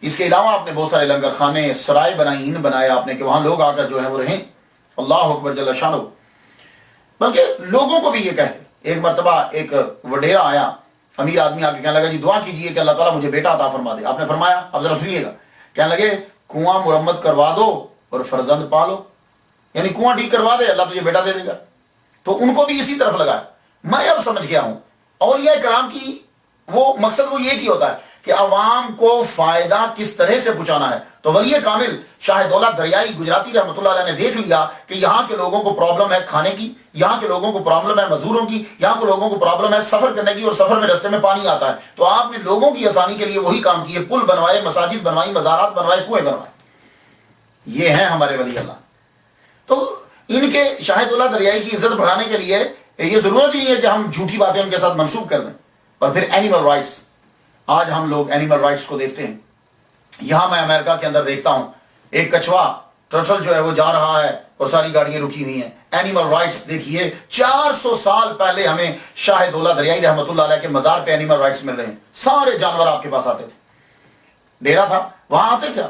اس کے علاوہ آپ نے بہت سارے لنگر خانے, سرائے بنائی, ان بنایا آپ نے کہ وہاں لوگ آ کر جو ہے وہ رہیں. اللہ اکبر جل شانہ. بلکہ لوگوں کو بھی یہ کہتے. ایک مرتبہ ایک وڈیرا آیا, امیر آدمی آ کے کہنے لگا جی دعا کیجئے کہ اللہ تعالیٰ مجھے بیٹا عطا فرما دے. آپ نے فرمایا, اب ذرا سنیے گا, کہنے لگے کنواں مرمت کروا دو اور فرزند پالو, یعنی کنواں ٹھیک کروا دے, اللہ تجھے بیٹا دے دے گا. تو ان کو بھی اسی طرف لگا. میں اب سمجھ گیا ہوں, اولیاء کرام کی وہ مقصد وہ یہ کی ہوتا ہے کہ عوام کو فائدہ کس طرح سے پہنچانا ہے. تو ولی کامل شاہ دولہ دریائی گجراتی رحمۃ اللہ علیہ نے دیکھ لیا کہ یہاں کے لوگوں کو پرابلم ہے کھانے کی, یہاں کے لوگوں کو پرابلم ہے مزدوروں کی, یہاں کے لوگوں کو پرابلم ہے سفر کرنے کی, اور سفر میں رستے میں پانی آتا ہے. تو آپ نے لوگوں کی آسانی کے لیے وہی کام کیے, پل بنوائے, مساجد بنوائی, مزارات بنوائے, کنویں بنوائے. یہ ہیں ہمارے ولی اللہ. تو ان کے شاہ دولہ دریائی کی عزت بڑھانے کے لیے یہ ضرورت نہیں ہے کہ ہم جھوٹی باتیں ان کے ساتھ منسوخ کر دیں. اور پھر اینیمل رائٹس, آج ہم لوگ اینیمل رائٹس کو دیکھتے ہیں. یہاں میں امریکہ کے اندر دیکھتا ہوں ایک کچھوا, ٹرٹل جو ہے وہ جا رہا ہے اور ساری گاڑیاں رکی ہوئی ہیں. اینیمل رائٹس دیکھیے, 400 سال پہلے ہمیں شاہ دولہ دریائی رحمۃ اللہ علیہ کے مزار پہ اینیمل رائٹس مل رہے ہیں. سارے جانور آپ کے پاس آتے تھے, ڈیرا تھا وہاں آتے تھے,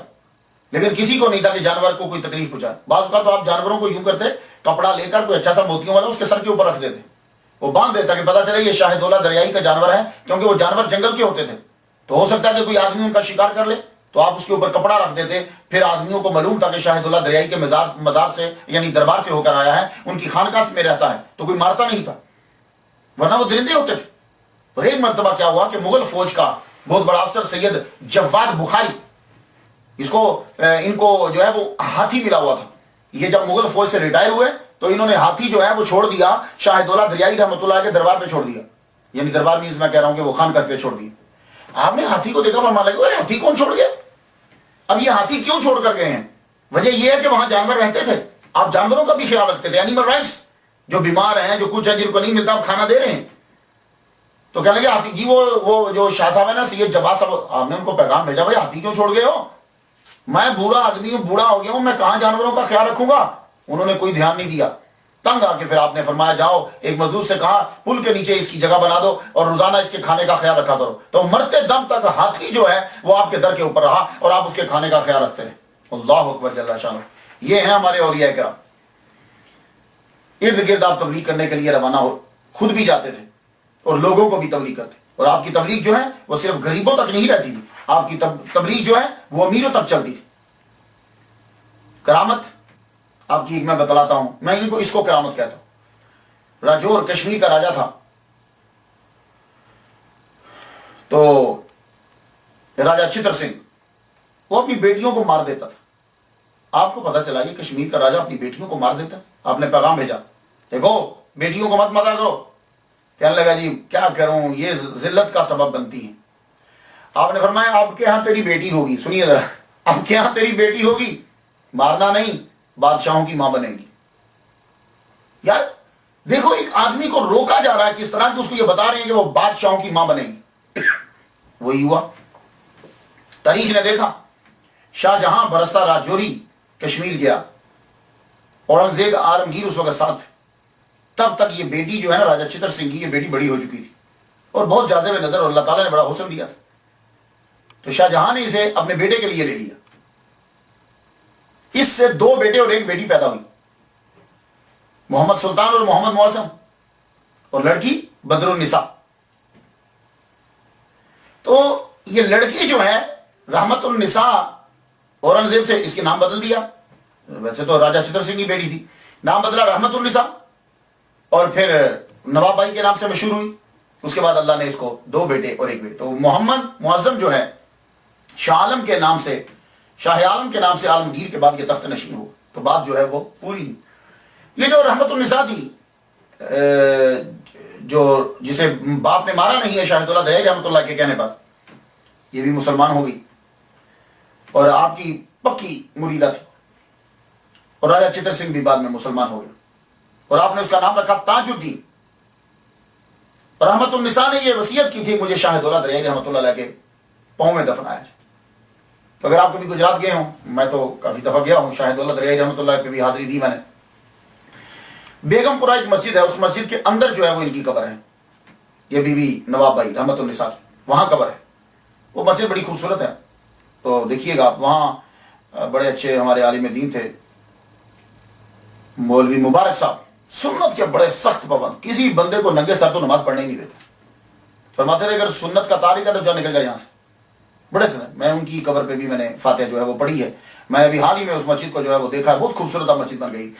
لیکن کسی کو نہیں تھا کہ جانور کو کوئی تکلیف پہنچائے. بعض اوقات تو آپ جانوروں کو یوں کرتے, کپڑا لے کر کوئی اچھا سا موتیوں والا اس کے سر کے اوپر رکھ دیتے, وہ باندھ دیتا کہ پتا چلے یہ شاہ دولہ دریائی کا جانور ہے, کیونکہ وہ جانور جنگل کے ہوتے تھے. تو ہو سکتا ہے کہ کوئی آدمی ان کا شکار کر لے, تو آپ اس کے اوپر کپڑا رکھ دیتے. پھر آدمیوں کو معلوم تھا کہ شاہ دولہ دریائی کے مزار سے یعنی دربار سے ہو کر آیا ہے, ان کی خانقاہ میں رہتا ہے, تو کوئی مارتا نہیں تھا, ورنہ وہ درندے ہوتے تھے. اور ایک مرتبہ کیا ہوا کہ مغل فوج کا بہت بڑا افسر سید جواد بخاری, ان کو جو ہے وہ ہاتھی ملا ہوا تھا. یہ جب مغل فوج سے ریٹائر ہوئے تو انہوں نے ہاتھی جو ہے وہ چھوڑ دیا, شاہ دولہ دریائی رحمۃ اللہ کے دربار پہ چھوڑ دیا. یعنی دربار میں میں کہہ رہا ہوں کہ وہ خانقاہ پہ چھوڑ دیا. آپ نے ہاتھی کو دیکھا, فرمان لگا ہاتھی کون چھوڑ گیا؟ اب یہ ہاتھی کیوں چھوڑ کر گئے ہیں؟ وجہ یہ ہے کہ وہاں جانور رہتے تھے, آپ جانوروں کا بھی خیال رکھتے تھے. اینیمل رائٹس, جو بیمار ہیں, جو کچھ ہے, جن کو نہیں ملتا آپ کھانا دے رہے ہیں. تو کہنے لگے ہاتھی جی, وہ جو شاہ صاحب ہے نا, سید جواد صاحب, آپ نے ان کو پیغام بھیجا, بھائی ہاتھی کیوں چھوڑ گئے ہو؟ میں بوڑھا آدمی ہوں, بوڑھا ہو گیا ہوں, میں کہاں جانوروں کا خیال رکھوں گا؟ انہوں نے کوئی دھیان نہیں دیا. تنگ آ کے پھر آپ نے فرمایا جاؤ ایک مزدور سے کہا پل کے نیچے اس کی جگہ بنا دو اور روزانہ اس کے کھانے کا خیال رکھا کرو. تو مرتے دم تک ہاتھی جو ہے وہ آپ کے در کے اوپر رہا اور آپ اس کے کھانے کا خیال رکھتے رہے. اللہ اکبر جل شانہ. یہ ہیں ہمارے اولیاء کرام. ارد گرد آپ تبلیغ کرنے کے لیے روانہ ہو, خود بھی جاتے تھے اور لوگوں کو بھی تبلیغ کرتے. اور آپ کی تبلیغ جو ہے وہ صرف غریبوں تک نہیں رہتی تھی, آپ کی تبلیغ جو ہے وہ امیروں تک چلتی تھی. کرامت آپ کی ایک میں بتلاتا ہوں, میں اس کو کرامت کہتا ہوں. راجور کشمیر کا راجا تھا, تو راجا چتر سنگھ وہ اپنی بیٹیوں کو مار دیتا تھا. آپ کو پتا چلا یہ کشمیر کا راجا اپنی بیٹیوں کو مار دیتا. آپ نے پیغام بھیجا دیکھو بیٹیوں کو مت مارا کرو. کہنے لگا جی کیا کروں یہ ذلت کا سبب بنتی ہیں. آپ نے فرمایا آپ کے ہاں تیری بیٹی ہوگی, سنیے ذرا, آپ کے ہاں تیری بیٹی ہوگی, مارنا نہیں, بادشاہوں کی ماں بنے گی. یار دیکھو ایک آدمی کو روکا جا رہا ہے کس طرح کہ اس کو یہ بتا رہے ہیں کہ وہ بادشاہوں کی ماں بنے گی. وہی ہوا. تاریخ نے دیکھا شاہ جہاں برستا راجوری کشمیر گیا, اورنگزیب عالمگیر اس وقت ساتھ, تب تک یہ بیٹی جو ہے نا راجا چتر سنگھ کی, یہ بیٹی بڑی ہو چکی تھی اور بہت جاذب نظر, اور اللہ تعالیٰ نے بڑا حسن دیا تھا. تو شاہ جہاں نے اسے اپنے بیٹے کے لیے لے لیا. اس سے 2 بیٹے اور 1 بیٹی پیدا ہوئی, محمد سلطان اور محمد معظم, اور لڑکی بدر النساء. تو یہ لڑکی جو ہے رحمت النساء, اورنگزیب سے اس کے نام بدل دیا. ویسے تو راجا چتر سنگھ کی بیٹی تھی, نام بدلا رحمت النساء, اور پھر نواب بائی کے نام سے مشہور ہوئی. اس کے بعد اللہ نے اس کو 2 بیٹے اور 1 بیٹی. تو محمد معظم جو ہے شاہ عالم کے نام سے, شاہ عالم کے نام سے عالمگیر کے بعد یہ تخت نشین ہو. تو بات جو ہے وہ پوری. یہ جو رحمت النساء تھی, جو جسے باپ نے مارا نہیں ہے شاہد اللہ دریائی رحمۃ اللہ کے کہنے پر, یہ بھی مسلمان ہو گئی اور آپ کی پکی مریدہ تھی. اور راجا چتر سنگھ بھی بعد میں مسلمان ہو گئے اور آپ نے اس کا نام رکھا تاج الدین. اور رحمت النساء نے یہ وصیت کی تھی مجھے شاہد اللہ دریائی رحمۃ اللہ کے پاؤں میں دفنایا جائے. تو اگر آپ کبھی گجرات گئے ہوں, میں تو کافی دفعہ گیا ہوں, شاہد اللہ دریائی رحمۃ اللہ پہ بھی حاضری دی میں نے. بیگم پورہ ایک مسجد ہے, اس مسجد کے اندر جو ہے وہ ان کی قبر ہے, یہ بی بی نواب بائی رحمت النساء کی, وہاں قبر ہے. وہ مسجد بڑی خوبصورت ہے. تو دیکھیے گا آپ, وہاں بڑے اچھے ہمارے عالم دین تھے مولوی مبارک صاحب, سنت کے بڑے سخت پابند, کسی بندے کو ننگے سر تو نماز پڑھنے ہی نہیں دیتے. فرماتے رہے اگر سنت کا تارک ہے تو جا نکل جائے یہاں سے. بڑے سنت. میں ان کی قبر پہ بھی میں نے فاتحہ جو ہے وہ پڑھی ہے. میں نے ابھی حال ہی میں اس مسجد کو جو ہے وہ دیکھا ہے, بہت خوبصورت مسجد بن گئی.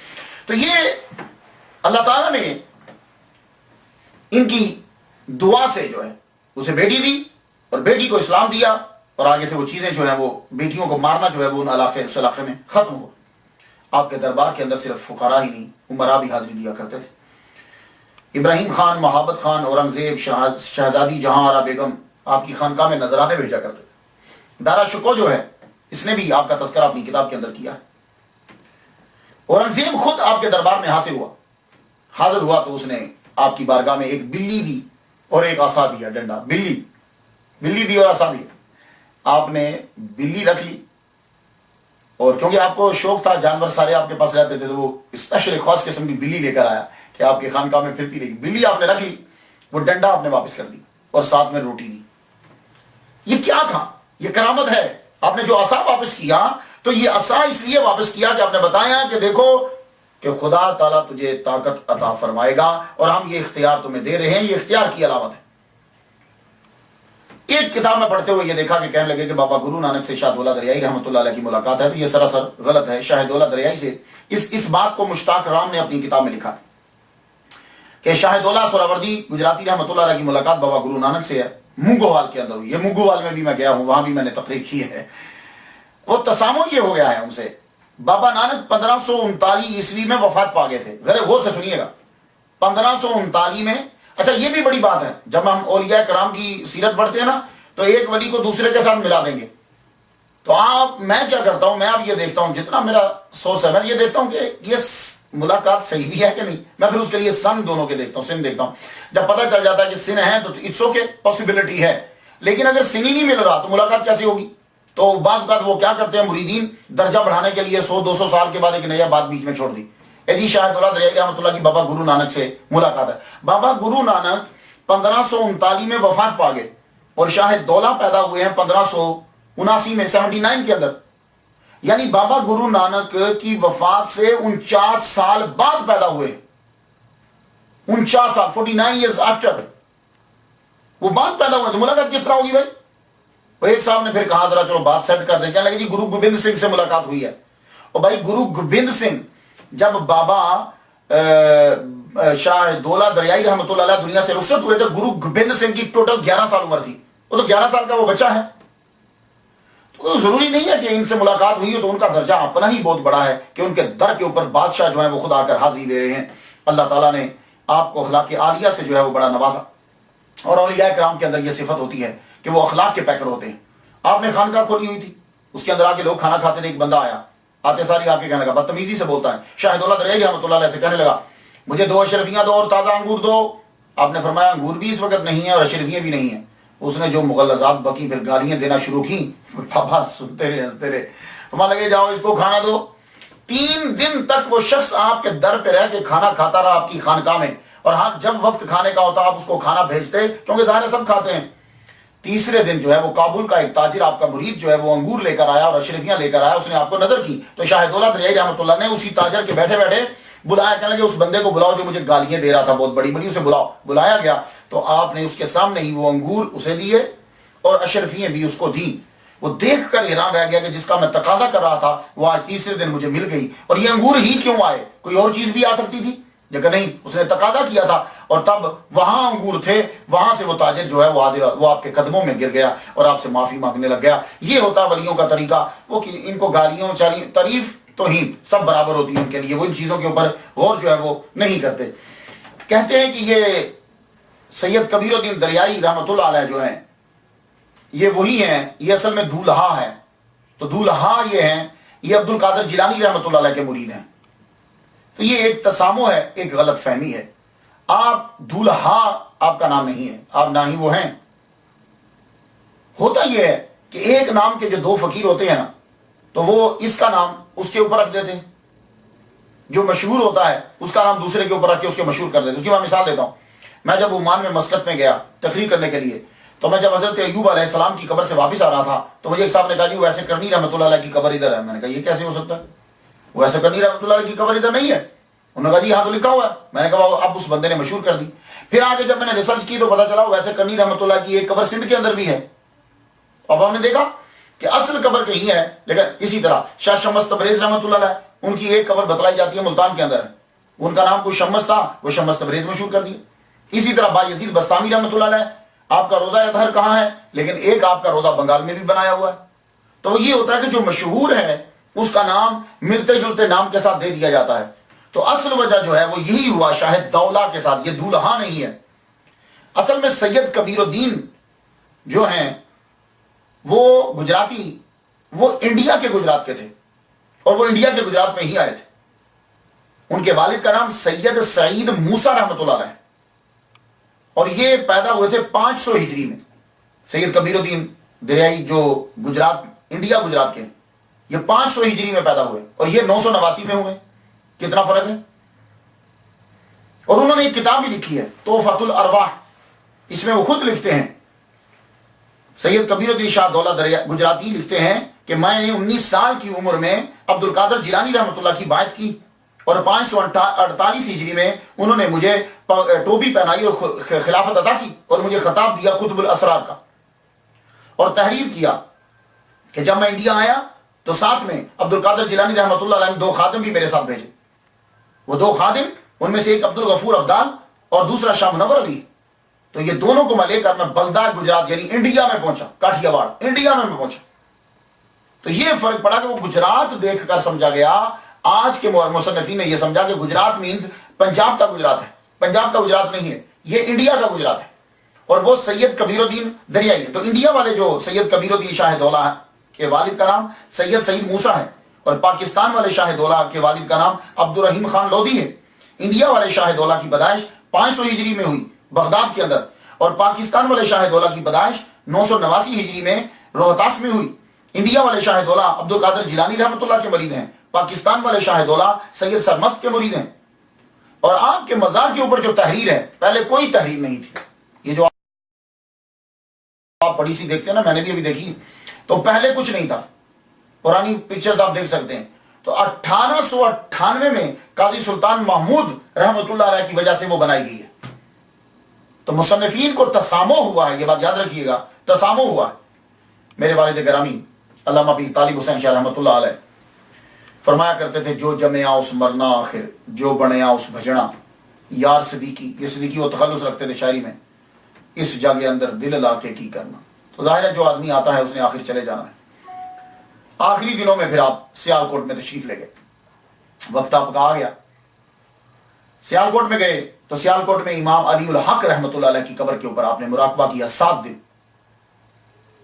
تو یہ اللہ تعالیٰ نے ان کی دعا سے جو ہے اسے بیٹی دی اور بیٹی کو اسلام دیا, اور آگے سے وہ چیزیں جو ہیں وہ بیٹیوں کو مارنا جو ہے وہ ان اس علاقے میں ختم ہوا. آپ کے دربار کے اندر صرف فقراء ہی نہیں, عمراء بھی حاضری دیا کرتے تھے. ابراہیم خان, محبت خان, اورنگزیب, شہزادی جہاں آرا بیگم آپ کی خانقاہ میں نذرانے بھیجا کرتے تھے. دارا شکو جو ہے اس نے بھی آپ کا تذکرہ اپنی کتاب کے اندر کیا ہے. اورنگزیب خود آپ کے دربار میں حاضر ہوا تو اس نے آپ کی بارگاہ میں ایک بلی دی اور ایک عصا دیا, ڈنڈا, بلی دی اور عصا دیا. آپ نے بلی رکھ لی, اور کیونکہ آپ کو شوق تھا, جانور سارے آپ کے پاس رہتے تھے, تو وہ اسپیشل ایک خاص قسم کی بلی لے کر آیا کہ آپ کی خانقاہ میں پھرتی رہی. بلی آپ نے رکھ لی, وہ ڈنڈا آپ نے واپس کر دی اور ساتھ میں روٹی دی. یہ کیا تھا؟ یہ کرامت ہے. آپ نے جو عصا واپس کیا تو یہ عصا اس لیے واپس کیا کہ آپ نے بتایا کہ دیکھو کہ خدا تعالیٰ تجھے طاقت عطا فرمائے گا اور ہم یہ اختیار تمہیں دے رہے ہیں, یہ اختیار کی علامت ہے. ایک کتاب میں پڑھتے ہوئے یہ دیکھا کہ کہنے لگے کہ بابا گرو نانک سے شاہ دولہ دریائی رحمۃ اللہ علیہ کی ملاقات ہے, تو یہ سراسر غلط ہے. شاہ دولہ دریائی سے اس بات کو مشتاق رام نے اپنی کتاب میں لکھا کہ شاہ دولہ سہراوردی گجراتی رحمۃ اللہ علیہ کی ملاقات بابا گرو نانک سے ہے, مونگووال کے اندر ہوئی. یہ مونگووال میں بھی میں گیا ہوں, وہاں بھی میں نے تقریر کی ہے. وہ تسامح یہ ہو گیا ہے ان سے. بابا نانک 1539 عیسوی میں وفات پا گئے تھے. غور سے سنیے گا, 1539 میں. اچھا یہ بھی بڑی بات ہے, جب ہم اولیاء کرام کی سیرت پڑھتے ہیں نا تو ایک ولی کو دوسرے کے ساتھ ملا دیں گے. تو میں کیا کرتا ہوں, میں اب یہ دیکھتا ہوں, جتنا میرا سوچ ہے میں یہ دیکھتا ہوں کہ یہ ملاقات صحیح بھی ہے کہ نہیں. میں پھر اس کے لیے سن دونوں کے دیکھتا ہوں, سن دیکھتا ہوں. جب پتہ چل جاتا ہے کہ سن ہے تو اٹس اوکے, پاسبلٹی ہے. لیکن اگر سن ہی نہیں مل رہا تو ملاقات کیسے ہوگی؟ تو بعض بات وہ کیا کرتے ہیں مریدین, درجہ بڑھانے کے لیے 100-200 سال کے بعد ایک نیا بات بیچ میں چھوڑ دی. جی شاہ دولہ دریائی رحمۃ اللہ کی بابا گرو نانک سے ملاقات ہے. بابا گرو نانک 1539 میں وفات پا گئے اور شاہ دولہ پیدا ہوئے ہیں 1579 میں, 79 کے اندر. یعنی بابا گرو نانک کی وفات سے 49 سال بعد پیدا ہوئے. 49 سال, 49 years after وہ بعد پیدا ہوئے. تو ملاقات کس طرح ہوگی بھائی؟ وہ ایک صاحب نے پھر کہا ذرا چلو بات سیٹ کر دیں. کہنے لگے جی گرو گوبند سنگھ سے ملاقات ہوئی ہے. اور بھائی گرو گوبند سنگھ جب بابا شاہ دولہ دریائی رحمۃ اللہ علیہ دنیا سے رخصت ہوئے تو گرو گوبند سنگھ کی ٹوٹل 11 سال عمر تھی وہ تو 11 سال کا وہ بچہ ہے. تو ضروری نہیں ہے کہ ان سے ملاقات ہوئی ہو تو ان کا درجہ اپنا ہی بہت بڑا ہے کہ ان کے در کے اوپر بادشاہ جو ہے وہ خود آ کر حاضری دے رہے ہیں. اللہ تعالیٰ نے آپ کو اخلاق عالیہ سے جو ہے وہ بڑا نوازا. اور اولیاء کرام کے اندر یہ صفت ہوتی ہے کہ وہ اخلاق کے پیکر ہوتے ہیں. آپ نے خانقاہ کھولی ہوئی تھی, اس کے اندر آ کے لوگ کھانا کھاتے تھے, ایک بندہ آیا, آتے ساری آ کے کہنے لگا, بدتمیزی سے بولتا ہے, شاہ دولہ دریائی رحمۃ اللہ علیہ سے کہنے لگا مجھے 2 اشرفیاں دو اور تازہ انگور دو. آپ نے فرمایا انگور بھی اس وقت نہیں ہے اور اشرفیاں بھی نہیں ہیں. اس نے جو مغلظات بکی پھر گالیاں دینا شروع کی. پاپا سنتے رہے ہنستے رہے. فرمانے لگے جاؤ اس کو کھانا دو. 3 دن تک وہ شخص آپ کے در پہ رہ کے کھانا کھاتا رہا آپ کی خانقاہ میں, اور ہاں جب وقت کھانے کا ہوتا آپ اس کو کھانا بھیجتے کیونکہ ظاہر سب کھاتے ہیں. تیسرے دن جو ہے وہ کابل کا ایک تاجر آپ کا مرید جو ہے وہ انگور لے کر آیا اور اشرفیاں لے کر آیا. اس نے آپ کو نظر کی تو شاہ دولہ دریائی رحمۃ اللہ نے اسی تاجر کے بیٹھے بیٹھے بلایا, کہنے لگے اس بندے کو بلاؤ جو مجھے گالیاں دے رہا تھا بہت بڑی بڑی, اسے بلاؤ. بلایا گیا تو آپ نے اس کے سامنے ہی وہ انگور اسے دیے اور اشرفیاں بھی اس کو دی. وہ دیکھ کر حیران رہ گیا کہ جس کا میں تقاضا کر رہا تھا وہ آج تیسرے دن مجھے مل گئی, اور یہ انگور ہی کیوں آئے, کوئی اور چیز بھی آ سکتی تھی لیکن نہیں, اس نے تقاضا کیا تھا اور تب وہاں انگور تھے. وہاں سے وہ تاجر جو ہے وہ آپ کے قدموں میں گر گیا اور آپ سے معافی مانگنے لگ گیا. یہ ہوتا ولیوں کا طریقہ. وہ ان کو گالیوں تعریف توہین سب برابر ہوتی ہے ان کے لیے, وہ ان چیزوں کے اوپر غور جو ہے وہ نہیں کرتے. کہتے ہیں کہ یہ سید کبیر الدین دریائی رحمۃ اللہ علیہ جو ہیں یہ وہی ہیں, یہ اصل میں دولہا ہے. تو دولہا یہ ہیں, یہ عبد القادر جیلانی رحمۃ اللہ علیہ کے مرید ہیں. تو یہ ایک تسامو ہے, ایک غلط فہمی ہے. آپ دولہا آپ کا نام نہیں ہے, آپ نہ ہی وہ ہیں. ہوتا یہ ہے کہ ایک نام کے جو 2 فقیر ہوتے ہیں نا تو وہ اس کا نام اس کے اوپر رکھ دیتے ہیں, جو مشہور ہوتا ہے اس کا نام دوسرے کے اوپر رکھ کے اس کے مشہور کر دیتے. اس کی میں مثال دیتا ہوں. میں جب عمان میں مسقط میں گیا تقریر کرنے کے لیے تو میں جب حضرت ایوب علیہ السلام کی قبر سے واپس آ رہا تھا تو مجھے ایک صاحب نے کہا جی ویسے کرنی رحمۃ اللہ علیہ کی قبر ادھر ہے. میں نے کہا یہ کیسے ہو سکتا ہے, ویسے کرنی رحمۃ اللہ علیہ کی قبر ادھر نہیں ہے. انہوں نے کہا جی ہاں تو لکھا ہوا ہے. میں نے کہا اب اس بندے نے مشہور کر دی. پھر آگے جب میں نے ریسرچ کی تو پتا چلا ویسے کرنی رحمۃ اللہ کی ایک قبر سندھ کے اندر بھی ہے. اب ہم نے دیکھا کہ اصل قبر کہیں ہے, لیکن اسی طرح شاہ شمس تبریز رحمۃ اللہ علیہ ان کی ایک قبر بتلائی جاتی ہے ملتان کے اندر ہے. ان کا نام کوئی شمس تھا, وہ شمس تبریز مشہور کر دیا. اسی طرح با یزید بستامی رحمۃ اللہ علیہ, آپ کا روزہ اطہر کہاں ہے, لیکن ایک آپ کا روزہ بنگال میں بھی بنایا ہوا ہے. تو یہ ہوتا ہے کہ جو مشہور ہے اس کا نام ملتے جلتے نام کے ساتھ دے دیا جاتا ہے. تو اصل وجہ جو ہے وہ یہی ہوا شاہد دولہ کے ساتھ, یہ دولہا نہیں ہے. اصل میں سید کبیر الدین جو ہیں وہ گجراتی, وہ انڈیا کے گجرات کے تھے اور وہ انڈیا کے گجرات میں ہی آئے تھے. ان کے والد کا نام سید سعید موسیٰ رحمۃ اللہ علیہ, اور یہ پیدا ہوئے تھے 500 ہجری میں. سید کبیر الدین دریائی جو گجرات انڈیا گجرات کے, یہ 500 ہجری میں پیدا ہوئے اور یہ 989 میں ہوئے. کتنا فرق ہے. اور انہوں نے ایک کتاب بھی لکھی ہے تحفۃ الارواح. اس میں وہ خود لکھتے ہیں, سید کبیر الدین شاہ دولہ گجراتی لکھتے ہیں کہ میں نے 19 سال کی عمر میں عبد القادر جیلانی رحمۃ اللہ کی بیعت کی اور 548 ہجری میں انہوں نے مجھے ٹوپی پہنائی اور خلافت عطا کی اور مجھے خطاب دیا قطب الاسرار کا, اور تحریر کیا کہ جب میں انڈیا آیا تو ساتھ میں عبد القادر جیلانی رحمۃ اللہ علیہ نے 2 خادم بھی میرے ساتھ بھیجے. وہ 2 خادم, ان میں سے ایک عبد الغفور ابدال اور دوسرا شاہ منور علی. تو یہ دونوں کو میں لے کر میں بلدہ گجرات یعنی انڈیا میں پہنچا, کاٹھیا واڑ انڈیا میں پہنچا. تو یہ فرق پڑا کہ وہ گجرات دیکھ کر سمجھا گیا. آج کے مصنفین نے یہ سمجھا کہ گجرات مینز پنجاب کا گجرات ہے. پنجاب کا گجرات نہیں ہے, یہ انڈیا کا گجرات ہے. اور وہ سید کبیر الدین دریائی ہے. تو انڈیا والے جو سید کبیر الدین شاہ دولہ کے والد کا نام سید سعید موسیٰ ہے, اور پاکستان والے شاہ دولہ کے والد کا نام عبد الرحیم خان لودھی ہے. انڈیا والے شاہ دولہ کی پیدائش 500 ہجری میں ہوئی بغداد کے اندر, اور پاکستان والے شاہ دولہ کی پیدائش 989 ہجری میں روہتاس میں ہوئی. انڈیا والے شاہ دولہ عبد القادر جیلانی رحمۃ اللہ کے مرید ہیں, پاکستان والے شاہ دولہ سید سرمست کے مرید ہیں. اور آپ کے مزار کے اوپر جو تحریر ہے, پہلے کوئی تحریر نہیں تھی. یہ جو آپ بڑی سی دیکھتے ہیں نا, میں نے بھی ابھی دیکھی, تو پہلے کچھ نہیں تھا. پرانی پکچرز آپ دیکھ سکتے ہیں. تو 1898 میں قاضی سلطان محمود رحمۃ اللہ علیہ کی وجہ سے وہ بنائی گئی ہے. تو مصنفین کو تسامو ہوا ہے, یہ بات یاد رکھیے گا, تسامو ہوا ہے. میرے والد گرامی علامہ پیر طالب حسین شاہ رحمۃ اللہ علیہ فرمایا کرتے تھے, جو جمیا اس مرنا آخر, جو بنیا اس بھجنا. یار صدیقی, یہ صدیقی وہ تخلص رکھتے تھے شاعری میں, اس جگہ اندر دل لا کے کی کرنا. تو ظاہر ہے جو آدمی آتا ہے اس نے آخر چلے جانا ہے۔ آخری دنوں میں پھر آپ سیالکوٹ میں تشریف لے گئے، وقت آپ کا آ گیا، سیالکوٹ میں گئے تو سیالکوٹ میں امام علی الحق رحمۃ اللہ علیہ کی قبر کے اوپر آپ نے مراقبہ کیا 7 دن۔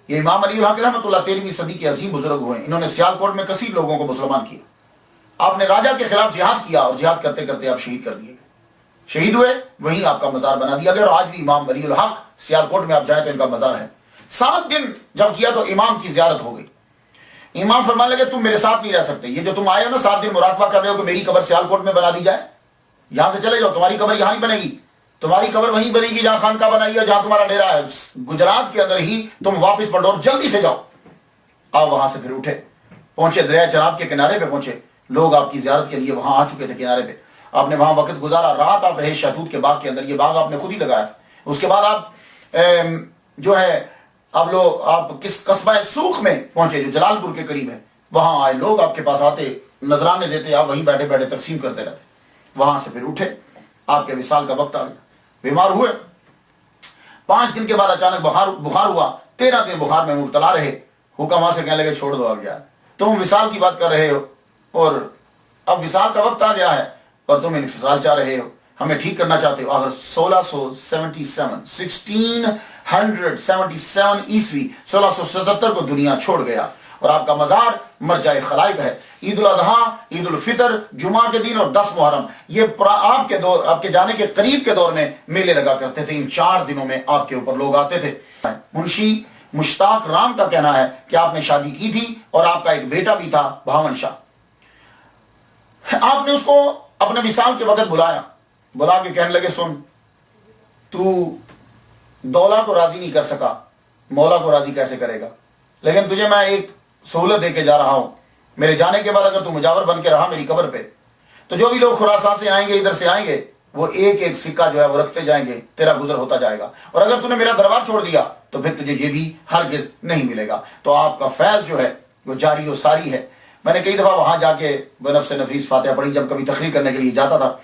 یہ امام علی الحق رحمۃ اللہ 13ویں صدی کے عظیم بزرگ ہوئے، انہوں نے سیالکوٹ میں کثیر لوگوں کو مسلمان کیا۔ آپ نے راجہ کے خلاف جہاد کیا اور جہاد کرتے کرتے آپ شہید کر دیے گئے، شہید ہوئے، وہیں آپ کا مزار بنا دیا گیا، اور آج بھی امام علی الحق سیالکوٹ میں آپ جائیں تو ان کا مزار ہے۔ 7 دن جب کیا تو امام کی زیارت ہو گئی، امام فرمانے لگے تم میرے ساتھ نہیں رہ سکتے، یہ جو تم آئے ہو نا 7 دن مراقبہ کر رہے ہو کہ میری قبر سیالکوٹ میں بنا دی جائے، یہاں سے چلے جاؤ، تمہاری قبر یہاں نہیں بنے گی، تمہاری قبر وہیں بنے گی جہاں خانقاہ بنائی ہے، جہاں تمہارا ڈیرا ہے گجرات کے اندر ہی، تم واپس پلٹو، جلدی سے جاؤ۔ آپ وہاں سے پھر اٹھے، پہنچے دریا چناب کے کنارے پہ پہنچے، لوگ آپ کی زیارت کے لیے وہاں آ چکے تھے کنارے پہ، آپ نے وہاں وقت گزارا، رات آپ رہے شہتوت کے باغ کے اندر، یہ باغ آپ نے خود ہی لگایا تھا۔ اس کے بعد آپ جو ہے آپ کس قصبہ سوخ میں پہنچے جو جلال پور کے قریب ہے، وہاں آئے، لوگ آپ کے پاس آتے، نذرانے دیتے، آپ وہیں بیٹھے بیٹھے تقسیم کرتے رہتے۔ وہاں سے پھر اٹھے، آپ کے وصال کا وقت آ گیا، بیمار ہوئے، 5 دن کے بعد اچانک بخار ہوا، 13 دن بخار میں مبتلا رہے، حکم وہاں سے کہنے لگے چھوڑ دو اب یار، تم وصال کی بات کر رہے ہو اور اب وصال کا وقت آ گیا ہے اور تم انفصال چاہ رہے ہو، ہمیں ٹھیک کرنا چاہتے ہو۔ آخر 1677 عیسوی 1677 کو دنیا چھوڑ گیا، اور آپ کا مزار مرجع خلائق ہے۔ عید الاضحیٰ، عید الفطر، جمعہ کے دن اور 10 محرم، یہ آپ کے جانے کے قریب کے دور میں میلے لگا کرتے تھے، ان 4 دنوں میں آپ کے اوپر لوگ آتے تھے۔ منشی مشتاق رام کا کہنا ہے کہ آپ نے شادی کی تھی اور آپ کا ایک بیٹا بھی تھا بھاون شاہ، آپ نے اس کو اپنے وصال کے وقت بلا کے کہنے لگے سن، تو دولا کو راضی نہیں کر سکا، مولا کو راضی کیسے کرے گا، لیکن تجھے میں ایک سہولت دے کے جا رہا ہوں، میرے جانے کے بعد اگر تو مجاور بن کے رہا میری قبر پہ تو جو بھی لوگ خراسان سے آئیں گے، ادھر سے آئیں گے، وہ ایک ایک سکہ جو ہے وہ رکھتے جائیں گے، تیرا گزر ہوتا جائے گا، اور اگر تو نے میرا دربار چھوڑ دیا تو پھر تجھے یہ بھی ہرگز نہیں ملے گا۔ تو آپ کا فیض جو ہے وہ جاری و ساری ہے۔ میں نے کئی دفعہ وہاں جا کے بنفس نفیس فاتحہ پڑھی جب کبھی تقریر کرنے کے لیے جاتا تھا۔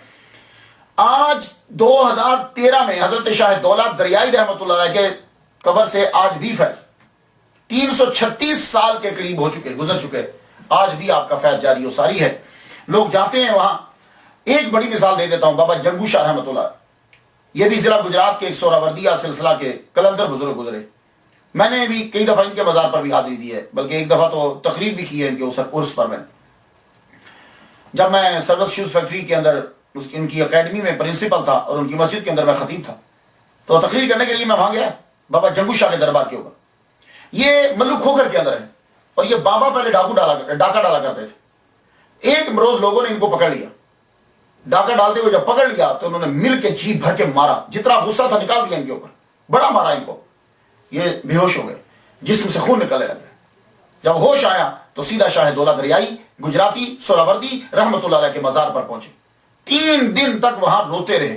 آج 2013 میں حضرت شاہ دولت دریائی رحمۃ اللہ علیہ کے قبر سے آج بھی فیض 336 سال کے قریب گزر چکے، آج بھی آپ کا فیض جاری و ساری ہے، لوگ جاتے ہیں وہاں۔ ایک بڑی مثال دے دیتا ہوں، بابا جنگو شاہ رحمۃ اللہ، یہ بھی ضلع گجرات کے ایک سہراوردیہ سلسلہ کے قلندر بزرگ گزرے، میں نے بھی کئی دفعہ ان کے مزار پر بھی حاضری دی ہے، بلکہ ایک دفعہ تو تقریر بھی کی ہے ان کے عرس پر۔ میں جب میں سروس شوز فیکٹری کے اندر ان کی اکیڈمی میں پرنسپل تھا اور ان کی مسجد کے اندر میں خطیب تھا، تو تقریر کرنے کے لیے میں وہاں گیا بابا جنگو شاہ کے دربار کے اوپر۔ یہ ملو کھوکھر کے اندر ہے، اور یہ بابا پہلے ڈاکہ ڈالا کرتے تھے۔ ایک روز لوگوں نے ان کو پکڑ لیا، ڈاکہ ڈالتے ہوئے جب پکڑ لیا تو انہوں نے مل کے جی بھر کے مارا، جتنا غصہ تھا نکال دیا ان کے اوپر، بڑا مارا ان کو، یہ بے ہوش ہو گئے، جسم سے خون نکلنے لگے۔ جب ہوش آیا تو سیدھا شاہ دولت دریائی گجراتی سہراوردی رحمۃ اللہ علیہ کے مزار پر پہنچے، 3 دن تک وہاں روتے رہے۔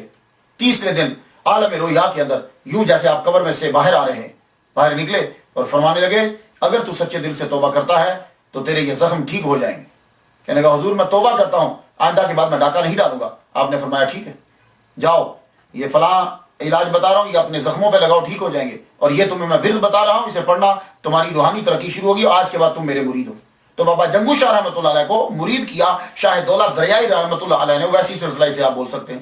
تیسرے دن عالم رویا کے اندر یوں جیسے آپ قبر میں سے باہر آ رہے ہیں، باہر نکلے اور فرمانے لگے اگر تو سچے دل سے توبہ کرتا ہے تو تیرے یہ زخم ٹھیک ہو جائیں گے۔ کہنے کا حضور میں توبہ کرتا ہوں، آئندہ کے بعد میں ڈاکہ نہیں ڈالوں گا۔ آپ نے فرمایا ٹھیک ہے، جاؤ، یہ فلاں علاج بتا رہا ہوں، یہ اپنے زخموں پہ لگاؤ، ٹھیک ہو جائیں گے، اور یہ تمہیں میں ورد بتا رہا ہوں، اسے پڑھنا، تمہاری روحانی ترقی شروع ہوگی، آج کے بعد تم میرے مرید ہو۔ تو بابا جنگو شاہ رحمۃ اللہ علیہ کو مرید کیا شاہ دولت دریائی رحمۃ اللہ علیہ نے، ویسی سلسلہ سے آپ بول سکتے ہیں۔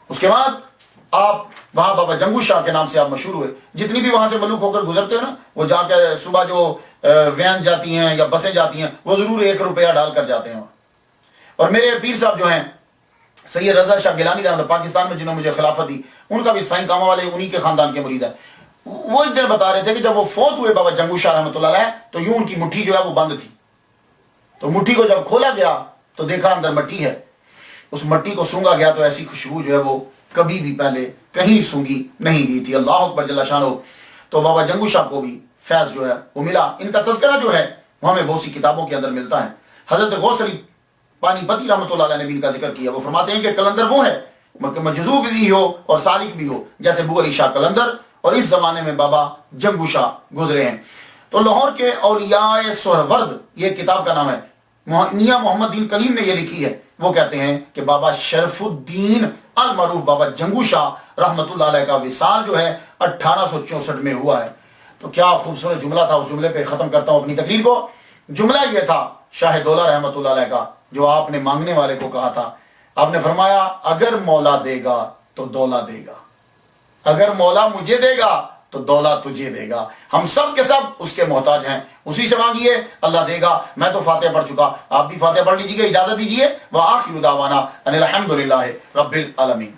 اس کے بعد آپ وہاں بابا جنگو شاہ کے نام سے آپ مشہور ہوئے۔ جتنی بھی وہاں سے ملوک ہو کر گزرتے ہیں نا، وہ جا کے صبح جو وین جاتی ہیں یا بسیں جاتی ہیں، وہ ضرور 1 روپیہ ڈال کر جاتے ہیں۔ اور میرے پیر صاحب جو ہیں سید رضا شاہ گیلانی رحمۃ اللہ، پاکستان میں جنہوں نے مجھے خلافت دی، ان کا بھی سائیں کامہ والے انہی کے خاندان کے مرید ہے۔ وہ ایک دن بتا رہے تھے کہ جب وہ فوت ہوئے بابا جنگو شاہ رحمۃ اللہ علیہ، تو یوں ان کی مٹھی جو ہے وہ بند تھی، تو مٹھی کو جب کھولا گیا تو دیکھا اندر مٹی ہے، اس مٹی کو سونگا گیا تو ایسی خوشبو جو ہے وہ کبھی بھی پہلے کہیں سونگی نہیں گئی تھی۔ اللہ اکبر جل شانہ۔ تو بابا جنگو شاہ کو بھی فیض جو ہے وہ ملا۔ ان کا تذکرہ جو ہے وہ ہمیں بہت سی کتابوں کے اندر ملتا ہے۔ حضرت غوث علی پانی پتی رحمۃ اللہ علیہ نے بھی ان کا ذکر کیا، وہ فرماتے ہیں کہ کلندر وہ ہے مجذوب بھی ہو اور سالک بھی ہو، جیسے بو علی شاہ کلندر، اور اس زمانے میں بابا جنگو شاہ گزرے ہیں۔ تو لاہور کے اولیاء سہرورد، یہ کتاب کا نام ہے، میاں محمد دین کلیم نے یہ لکھی ہے۔ وہ کہتے ہیں کہ بابا شرف الدین المعروف بابا جنگو شاہ رحمۃ اللہ علیہ کا وصال جو ہے 1864 میں ہوا ہے۔ تو کیا خوبصورت جملہ تھا، اس جملے پہ ختم کرتا ہوں اپنی تقریر کو. جملہ یہ تھا شاہ دولہ رحمۃ اللہ علیہ کا، جو آپ نے مانگنے والے کو کہا تھا. آپ نے فرمایا اگر مولا دے گا تو دولا دے گا، اگر مولا مجھے دے گا تو دولا تجھے دے گا. ہم سب کے سب اس کے محتاج ہیں، اسی سے مانگیے، اللہ دے گا. میں تو فاتحہ پڑھ چکا، آپ بھی فاتحہ پڑھ لیجیے. اجازت دیجیے. وآخر دعوانا ان الحمد للہ رب العالمین.